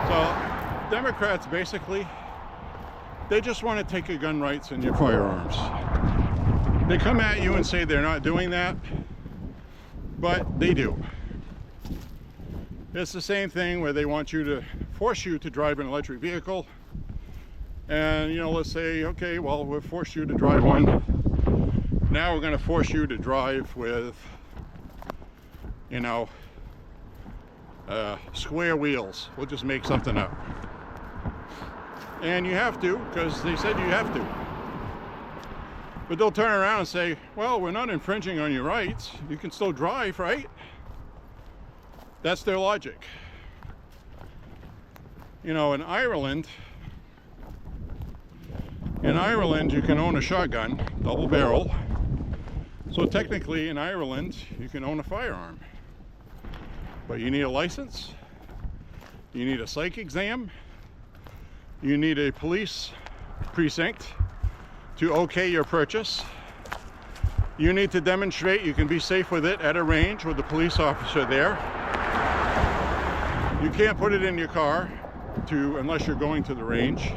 So Democrats basically, they just want to take your gun rights and your firearms. They come at you and say they're not doing that, but they do. It's the same thing where they want you to force you to drive an electric vehicle, and let's say, okay, well, we'll force you to drive one. Now we're going to force you to drive with square wheels. We'll just make something up. And you have to, because they said you have to. But they'll turn around and say, well, we're not infringing on your rights. You can still drive, right? That's their logic. You know, in Ireland, you can own a shotgun, double barrel. So technically in Ireland, you can own a firearm. But you need a license, you need a psych exam, you need a police precinct to okay your purchase. You need to demonstrate you can be safe with it at a range with a police officer there. You can't put it in your car unless you're going to the range.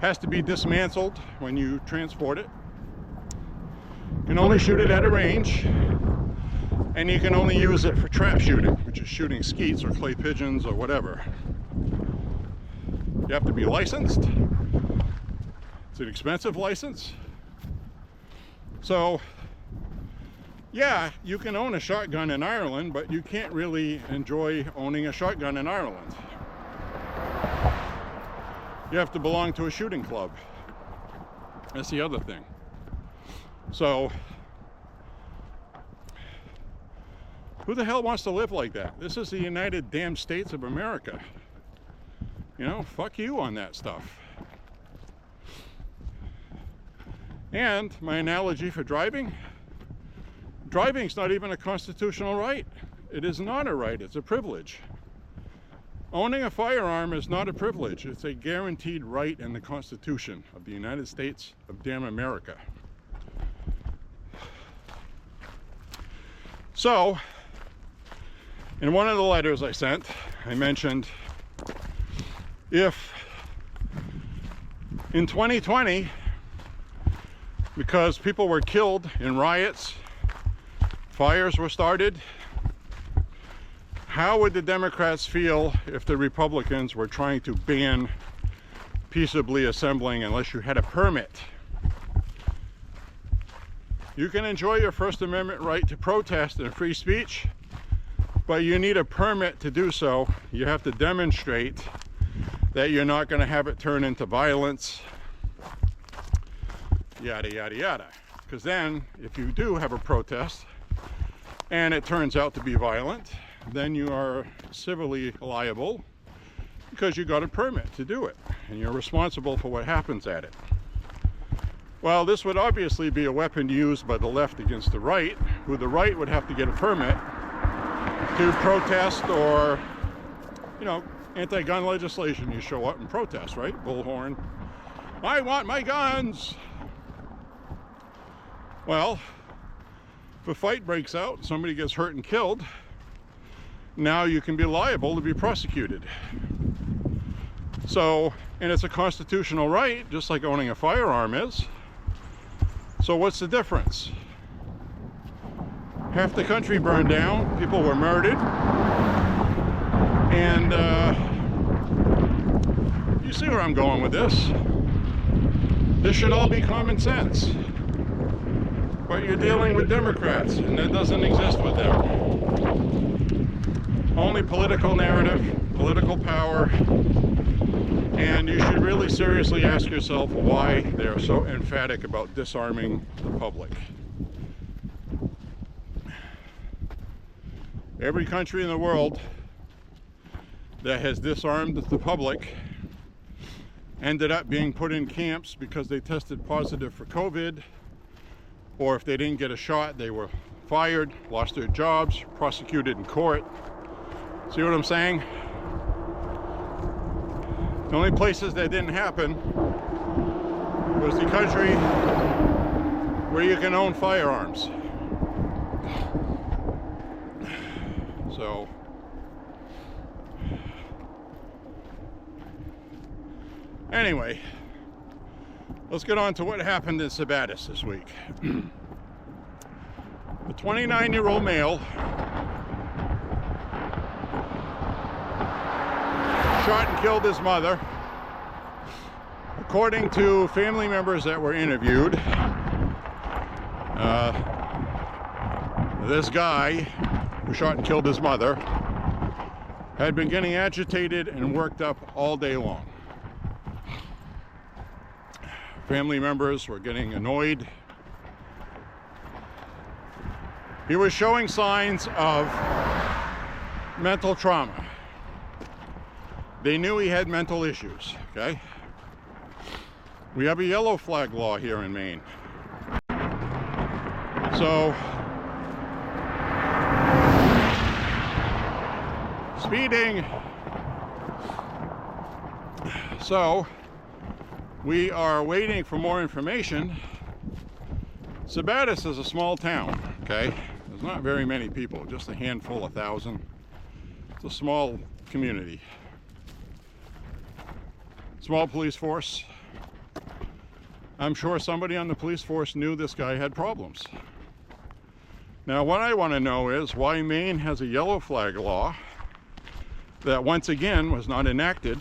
Has to be dismantled when you transport it. You can only shoot it at a range, and you can only use it for trap shooting, which is shooting skeets or clay pigeons or whatever. You have to be licensed. It's an expensive license. So, yeah, you can own a shotgun in Ireland, but you can't really enjoy owning a shotgun in Ireland. You have to belong to a shooting club. That's the other thing. So, who the hell wants to live like that? This is the United damn States of America. You know, fuck you on that stuff. And my analogy for driving's not even a constitutional right. It is not a right, it's a privilege. Owning a firearm is not a privilege. It's a guaranteed right in the Constitution of the United States of damn America. So, in one of the letters I sent, I mentioned if in 2020, because people were killed in riots, fires were started, how would the Democrats feel if the Republicans were trying to ban peaceably assembling unless you had a permit? You can enjoy your First Amendment right to protest and free speech, but you need a permit to do so. You have to demonstrate that you're not going to have it turn into violence, yada, yada, yada. Because then, if you do have a protest and it turns out to be violent, then you are civilly liable because you got a permit to do it and you're responsible for what happens at it. Well, this would obviously be a weapon used by the left against the right, who the right would have to get a permit to protest, or, you know, anti-gun legislation. You show up and protest, right? Bullhorn. I want my guns! Well, if a fight breaks out, somebody gets hurt and killed, now you can be liable to be prosecuted. So, and it's a constitutional right, just like owning a firearm is. So what's the difference? Half the country burned down, people were murdered, and you see where I'm going with this. This should all be common sense. But you're dealing with Democrats, and that doesn't exist with them. Only political narrative, political power, and you should really seriously ask yourself why they're so emphatic about disarming the public. Every country in the world that has disarmed the public ended up being put in camps because they tested positive for COVID, or if they didn't get a shot, they were fired, lost their jobs, prosecuted in court. See what I'm saying? The only places that didn't happen was the country where you can own firearms. So, anyway, let's get on to what happened in Sabattis this week. A 29-year-old male shot and killed his mother. According to family members that were interviewed, this guy who shot and killed his mother had been getting agitated and worked up all day long. Family members were getting annoyed. He was showing signs of mental trauma. They knew he had mental issues, okay? We have a yellow flag law here in Maine. So, speeding. So, we are waiting for more information. Sabattis is a small town, okay? There's not very many people, just a handful, 1,000. It's a small community. Small police force. I'm sure somebody on the police force knew this guy had problems. Now, what I want to know is why Maine has a yellow flag law that once again was not enacted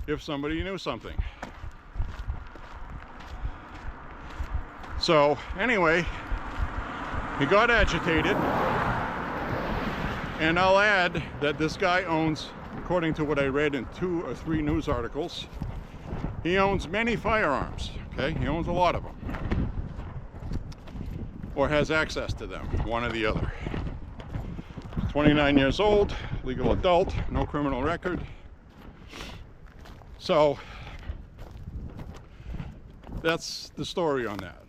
if somebody knew something. So anyway, he got agitated, and I'll add that this guy owns, according to what I read in 2 or 3 news articles, he owns many firearms, okay? He owns a lot of them, or has access to them, one or the other. 29 years old, legal adult, no criminal record. So that's the story on that.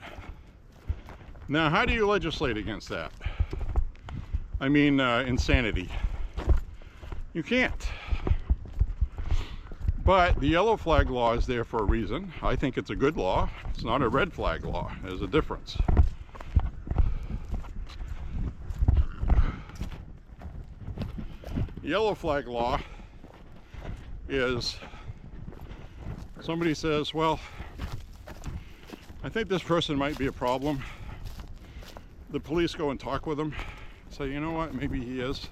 Now, how do you legislate against that? I mean, insanity. You can't. But the yellow flag law is there for a reason. I think it's a good law. It's not a red flag law. There's a difference. Yellow flag law is somebody says, well, I think this person might be a problem. The police go and talk with him, say, you know what, maybe he is.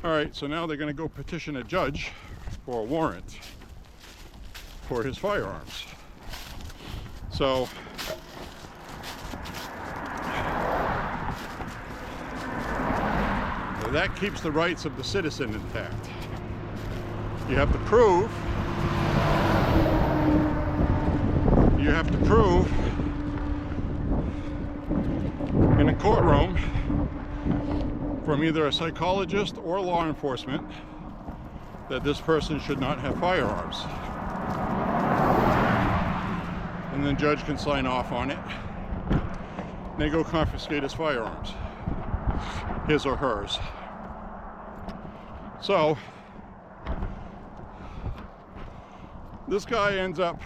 All right, so now they're going to go petition a judge for a warrant for his firearms. So that keeps the rights of the citizen intact. You have to prove in a courtroom from either a psychologist or law enforcement that this person should not have firearms. And the judge can sign off on it. And they go confiscate his firearms, his or hers. So this guy ends up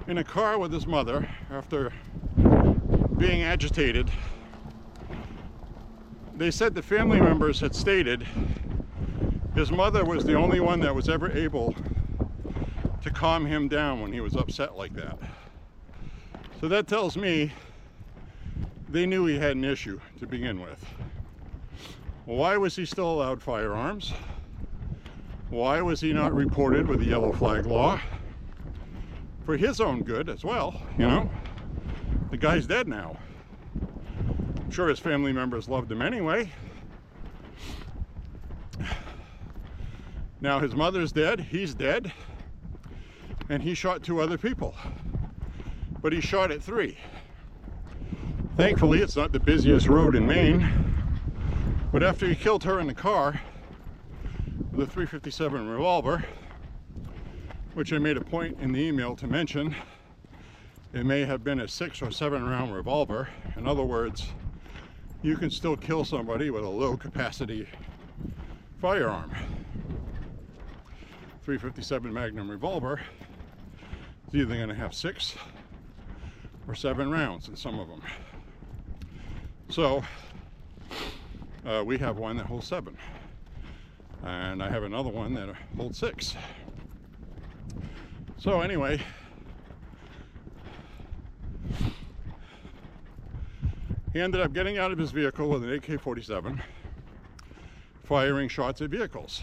in a car with his mother after being agitated. They said the family members had stated his mother was the only one that was ever able to calm him down when he was upset like that. So that tells me they knew he had an issue to begin with. Well, why was he still allowed firearms? Why was he not reported with the yellow flag law? For his own good as well, you know? The guy's dead now. I'm sure his family members loved him anyway. Now his mother's dead, he's dead, and he shot 2 other people. But he shot at 3. Thankfully, it's not the busiest road in Maine. But after he killed her in the car with a .357 revolver, which I made a point in the email to mention, it may have been a 6 or 7 round revolver. In other words, you can still kill somebody with a low capacity firearm. .357 Magnum revolver is either going to have 6 or 7 rounds in some of them. So we have one that holds 7, and I have another one that holds 6. So anyway, he ended up getting out of his vehicle with an AK-47, firing shots at vehicles.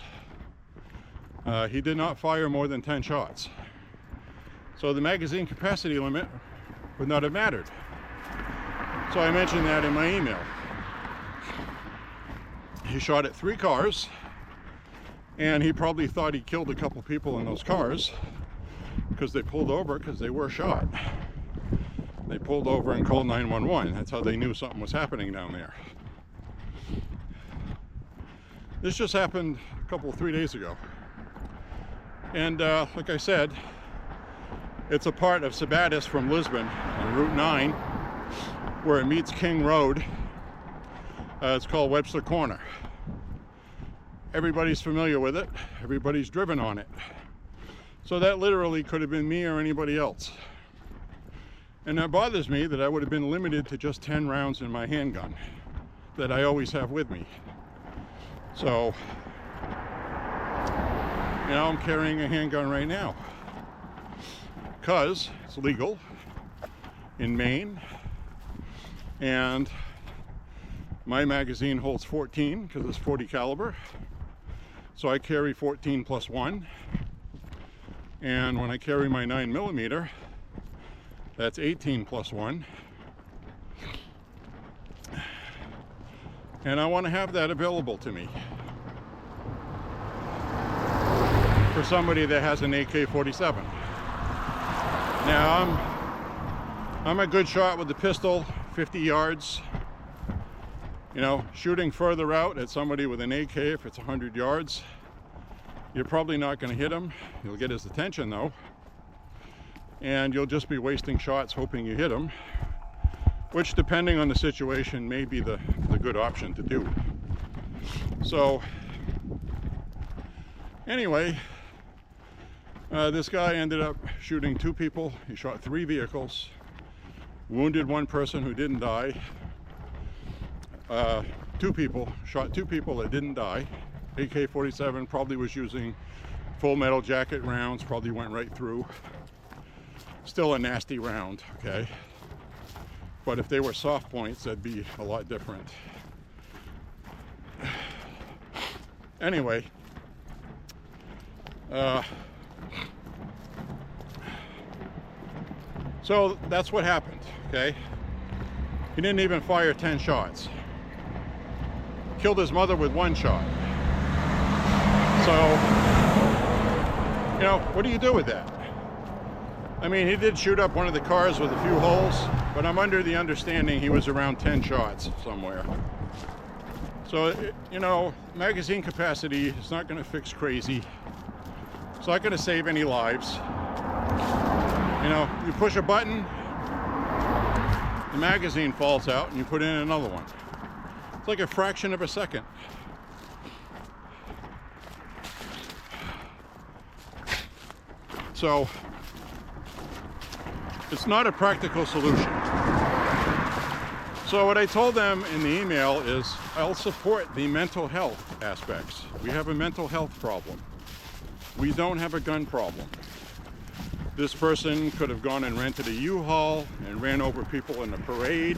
He did not fire more than 10 shots. So the magazine capacity limit would not have mattered. So I mentioned that in my email. He shot at 3 cars, And he probably thought he killed a couple people in those cars because they pulled over because they were shot. They pulled over and called 911. That's how they knew something was happening down there. This just happened a couple, 3 days ago. And like I said, it's a part of Sabatis from Lisbon on Route 9 where it meets King Road. It's called Webster Corner. Everybody's familiar with it. Everybody's driven on it. So that literally could have been me or anybody else. And that bothers me that I would have been limited to just 10 rounds in my handgun that I always have with me. So, you know, I'm carrying a handgun right now because it's legal in Maine, and my magazine holds 14 because it's 40 caliber. So I carry 14 plus 1, and when I carry my 9mm, that's 18 plus 1. And I want to have that available to me for somebody that has an AK-47. Now I'm a good shot with the pistol, 50 yards. You know, shooting further out at somebody with an AK, if it's 100 yards, you're probably not going to hit him. You'll get his attention though, and you'll just be wasting shots hoping you hit him, which, depending on the situation, may be the good option to do. So anyway, this guy ended up shooting 2 people. He shot 3 vehicles, wounded 1 person who didn't die. 2 people, shot 2 people that didn't die. AK-47, probably was using full metal jacket rounds, probably went right through. Still a nasty round, okay? But if they were soft points, that'd be a lot different. Anyway, so that's what happened, okay? He didn't even fire 10 shots. Killed his mother with 1 shot. So, you know, what do you do with that? I mean, he did shoot up one of the cars with a few holes, but I'm under the understanding he was around 10 shots somewhere. So, you know, magazine capacity is not going to fix crazy. It's not going to save any lives. You know, you push a button, the magazine falls out, and you put in another one. It's like a fraction of a second. So, it's not a practical solution. So what I told them in the email is I'll support the mental health aspects. We have a mental health problem. We don't have a gun problem. This person could have gone and rented a U-Haul and ran over people in a parade.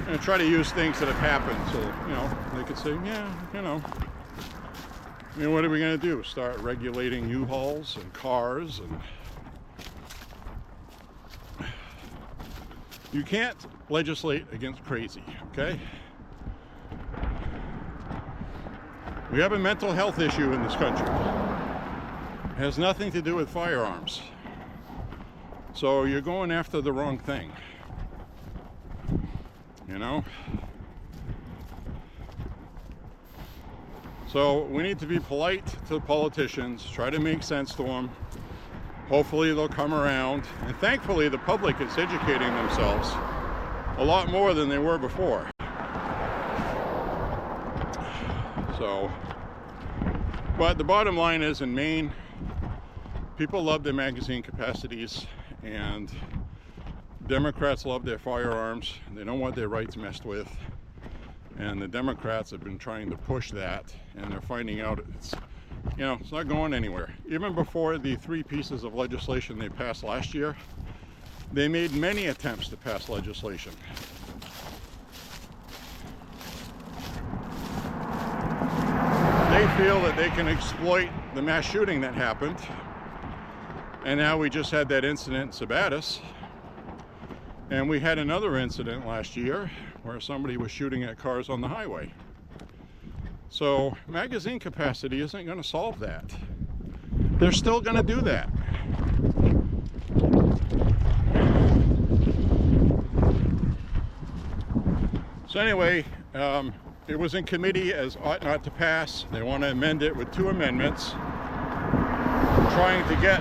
And try to use things that have happened so, you know, they could say, yeah, you know, I mean, what are we going to do? Start regulating U-Hauls and cars? And you can't legislate against crazy, okay? We have a mental health issue in this country. It has nothing to do with firearms. So you're going after the wrong thing. You know? So we need to be polite to politicians, try to make sense to them. Hopefully they'll come around. And thankfully the public is educating themselves a lot more than they were before. So, but the bottom line is, in Maine, people love their magazine capacities, and Democrats love their firearms. They don't want their rights messed with, and the Democrats have been trying to push that, and they're finding out it's, you know, it's not going anywhere. Even before the 3 pieces of legislation they passed last year, they made many attempts to pass legislation. They feel that they can exploit the mass shooting that happened, and now we just had that incident in Sabatis. And we had another incident last year where somebody was shooting at cars on the highway. So magazine capacity isn't going to solve that. They're still going to do that. So anyway, it was in committee as ought not to pass. They want to amend it with 2 amendments, trying to get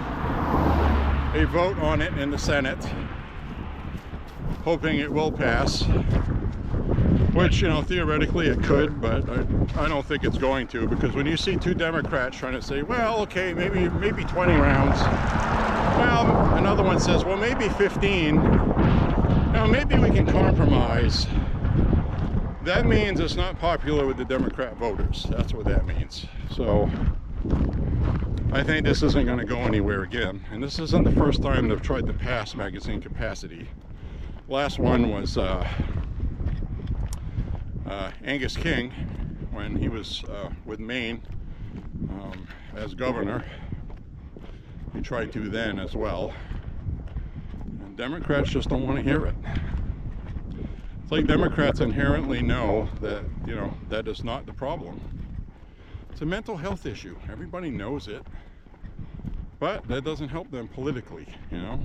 a vote on it in the Senate, hoping it will pass, which, you know, theoretically it could, but I don't think it's going to, because when you see 2 Democrats trying to say, well, okay, maybe 20 rounds, well, another one says, well, maybe 15, now maybe we can compromise. That means it's not popular with the Democrat voters. That's what that means. So I think this isn't going to go anywhere again. And this isn't the first time they've tried to pass magazine capacity. Last one was Angus King, when he was with Maine as governor. He tried to then as well. And Democrats just don't want to hear it. It's like Democrats inherently know that, you know, that is not the problem. It's a mental health issue. Everybody knows it. But that doesn't help them politically, you know.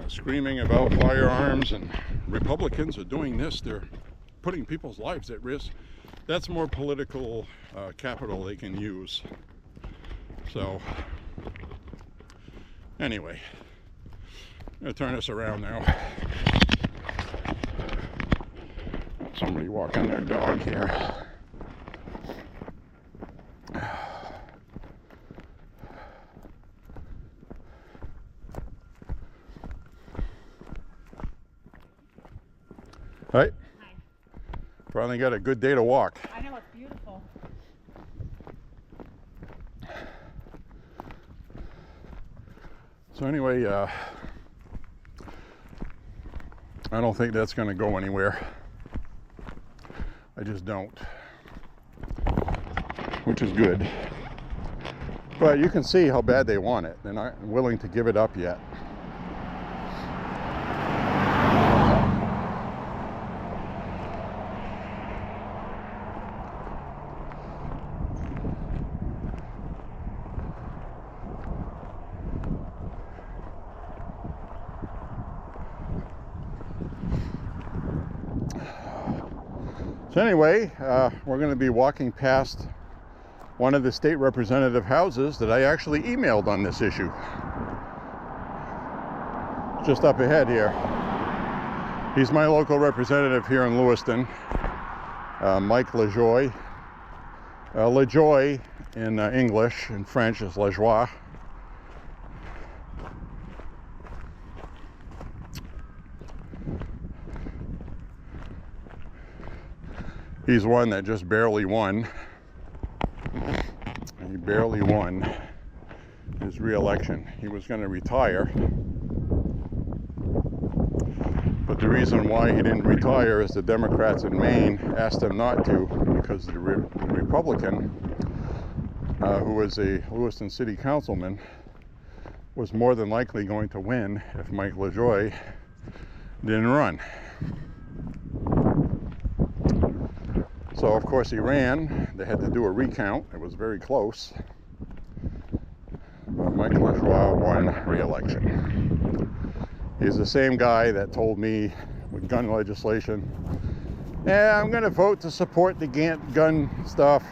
Screaming about firearms, and Republicans are doing this. They're putting people's lives at risk. That's more political capital they can use. So, anyway, I'm going to turn this around now. Somebody walking their dog here. Hi. Hi. Finally got a good day to walk. I know, it's beautiful. So anyway, I don't think that's going to go anywhere. I just don't. Which is good. But you can see how bad they want it. They're not willing to give it up yet. So anyway, we're going to be walking past one of the state representative houses that I actually emailed on this issue. Just up ahead here. He's my local representative here in Lewiston, Mike LaJoie. LaJoie in English, in French is LaJoie. He's one that just barely won. He barely won his re-election. He was going to retire. But the reason why he didn't retire is the Democrats in Maine asked him not to, because the Republican, who was a Lewiston City Councilman, was more than likely going to win if Mike LaJoie didn't run. So of course he ran. They had to do a recount. It was very close. But Mike LaJoie won re-election. He's the same guy that told me with gun legislation, yeah, I'm going to vote to support the gun stuff.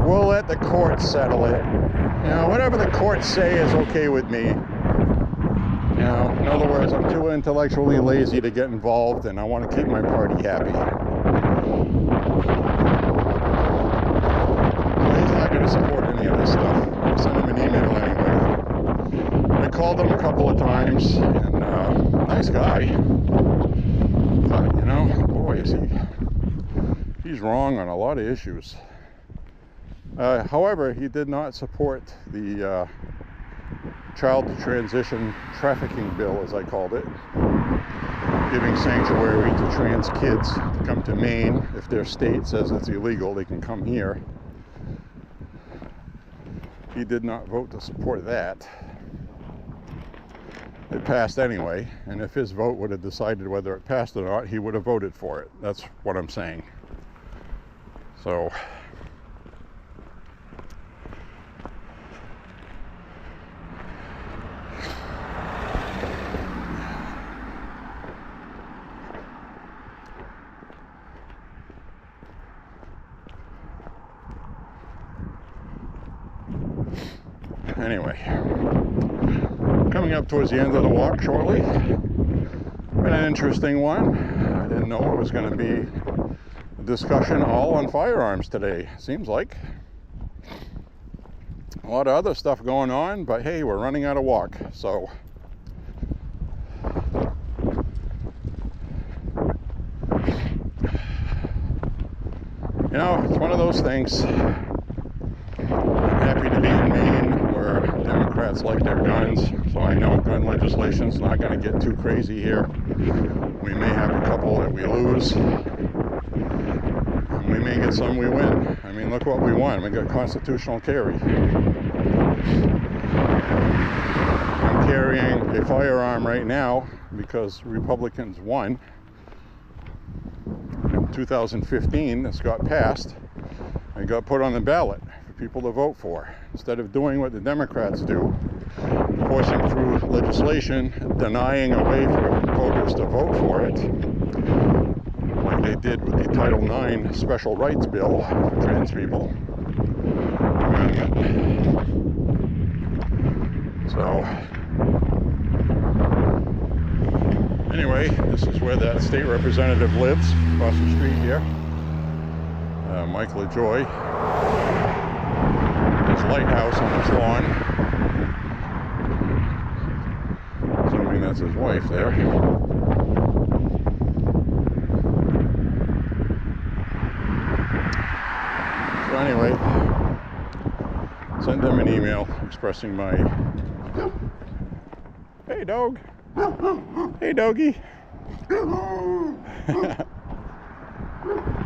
We'll let the courts settle it. You know, whatever the courts say is okay with me. You know, in other words, I'm too intellectually lazy to get involved, and I want to keep my party happy. Well, he's not going to support any of this stuff. I sent him an email anyway. I called him a couple of times, and nice guy. But, you know, boy, he's wrong on a lot of issues. However, he did not support the child to transition trafficking bill, as I called it, giving sanctuary to trans kids to come to Maine. If their state says it's illegal, they can come here. He did not vote to support that. it passed anyway. And if his vote would have decided whether it passed or not, he would have voted for it. That's what I'm saying. So anyway, coming up towards the end of the walk shortly. Been an interesting one. I didn't know it was going to be a discussion all on firearms today. Seems like a lot of other stuff going on, but hey, we're running out of walk, so you know, it's one of those things. I'm happy to be in Maine, where Democrats like their guns, so I know gun legislation's not going to get too crazy here. We may have a couple that we lose, and we may get some we win. I mean, look what we won. We got constitutional carry. I'm carrying a firearm right now because Republicans won in 2015. This got passed and got put on the ballot for people to vote for. Instead of doing what the Democrats do, forcing through legislation, denying a way for voters to vote for it, like they did with the Title IX special rights bill for trans people. So, anyway, this is where that state representative lives, across the street here. Mike LaJoy. His lighthouse on his lawn. Assuming that's his wife there. So anyway, sent them an email expressing my... Hey, dog. Hey, doggy.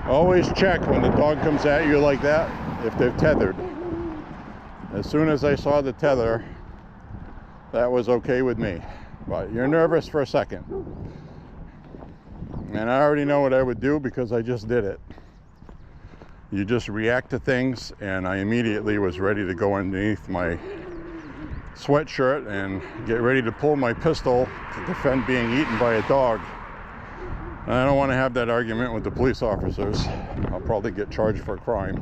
Always check when the dog comes at you like that, if they're tethered. As soon as I saw the tether, that was okay with me. But you're nervous for a second. And I already know what I would do because I just did it. You just react to things, and I immediately was ready to go underneath my sweatshirt and get ready to pull my pistol to defend being eaten by a dog. And I don't want to have that argument with the police officers. I'll probably get charged for a crime.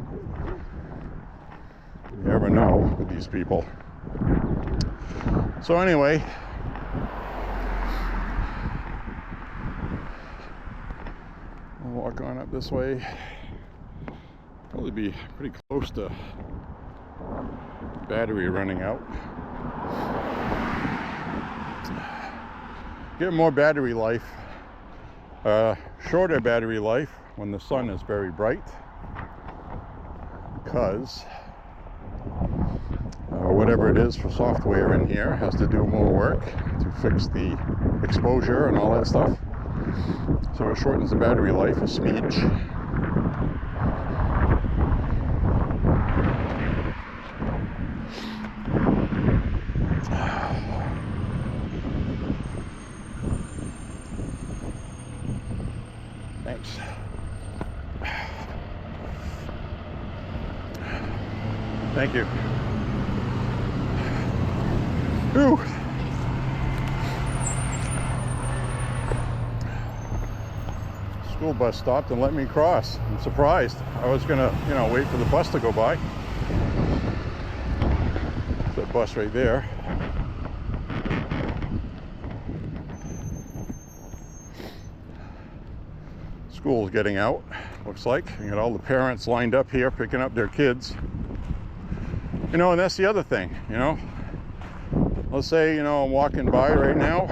You never know with these people. So anyway, I'll walk on up this way. Probably be pretty close to battery running out. Get more battery life, shorter battery life when the sun is very bright, because whatever it is for software in here has to do more work to fix the exposure and all that stuff. So it shortens the battery life a smidge. Thanks. Thank you. Whew. School bus stopped and let me cross. I'm surprised. I was gonna, wait for the bus to go by. That bus right there. School's getting out, looks like. You got all the parents lined up here picking up their kids. And that's the other thing, Let's say, I'm walking by right now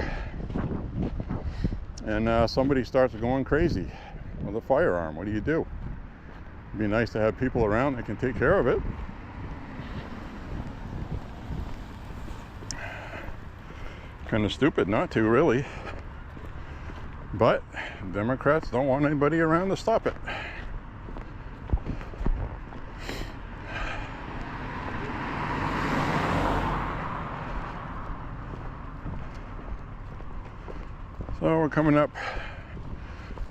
and somebody starts going crazy with a firearm. What do? It'd be nice to have people around that can take care of it. Kind of stupid not to, really. But Democrats don't want anybody around to stop it. So we're coming up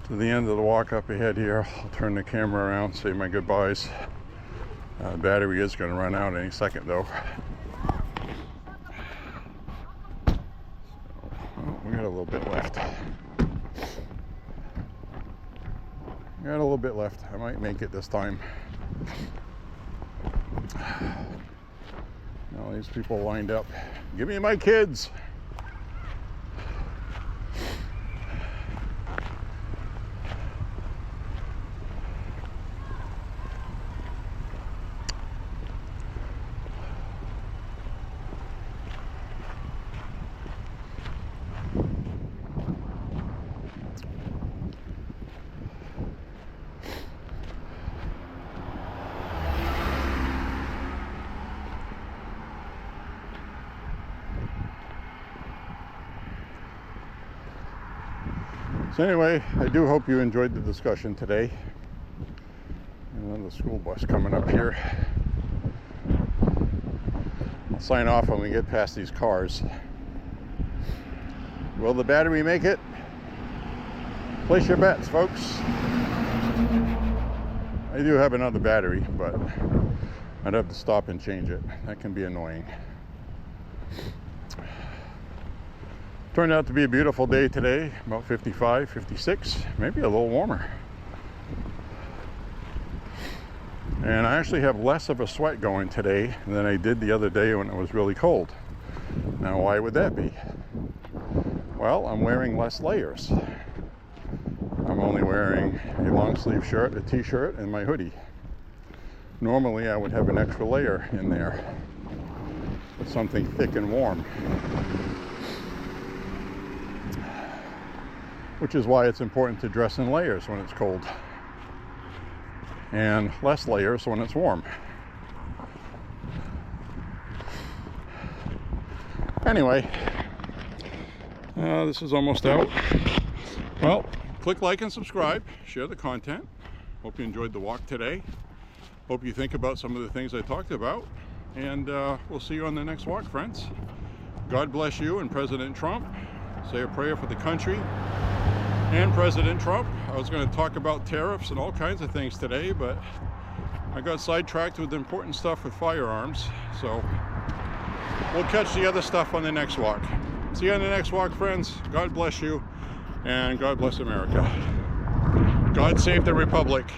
to the end of the walk up ahead here. I'll turn the camera around, say my goodbyes. Battery is going to run out any second though. So, well, we got a little bit left. Got a little bit left. I might make it this time. All these people lined up. Give me my kids. So anyway, I do hope you enjoyed the discussion today. And then the school bus coming up here. I'll sign off when we get past these cars. Will the battery make it? Place your bets, folks. I do have another battery, but I'd have to stop and change it. That can be annoying. Turned out to be a beautiful day today, about 55, 56, maybe a little warmer. And I actually have less of a sweat going today than I did the other day when it was really cold. Now, why would that be? Well, I'm wearing less layers. I'm only wearing a long sleeve shirt, a t-shirt, and my hoodie. Normally, I would have an extra layer in there, something thick and warm. Which is why it's important to dress in layers when it's cold and less layers when it's warm. Anyway, this is almost out. Well, click like and subscribe, share the content. Hope you enjoyed the walk today. Hope you think about some of the things I talked about, and we'll see you on the next walk, friends. God bless you and President Trump. Say a prayer for the country and President Trump. I was going to talk about tariffs and all kinds of things today, but I got sidetracked with important stuff with firearms. So we'll catch the other stuff on the next walk. See you on the next walk, friends. God bless you, and God bless America. God save the Republic.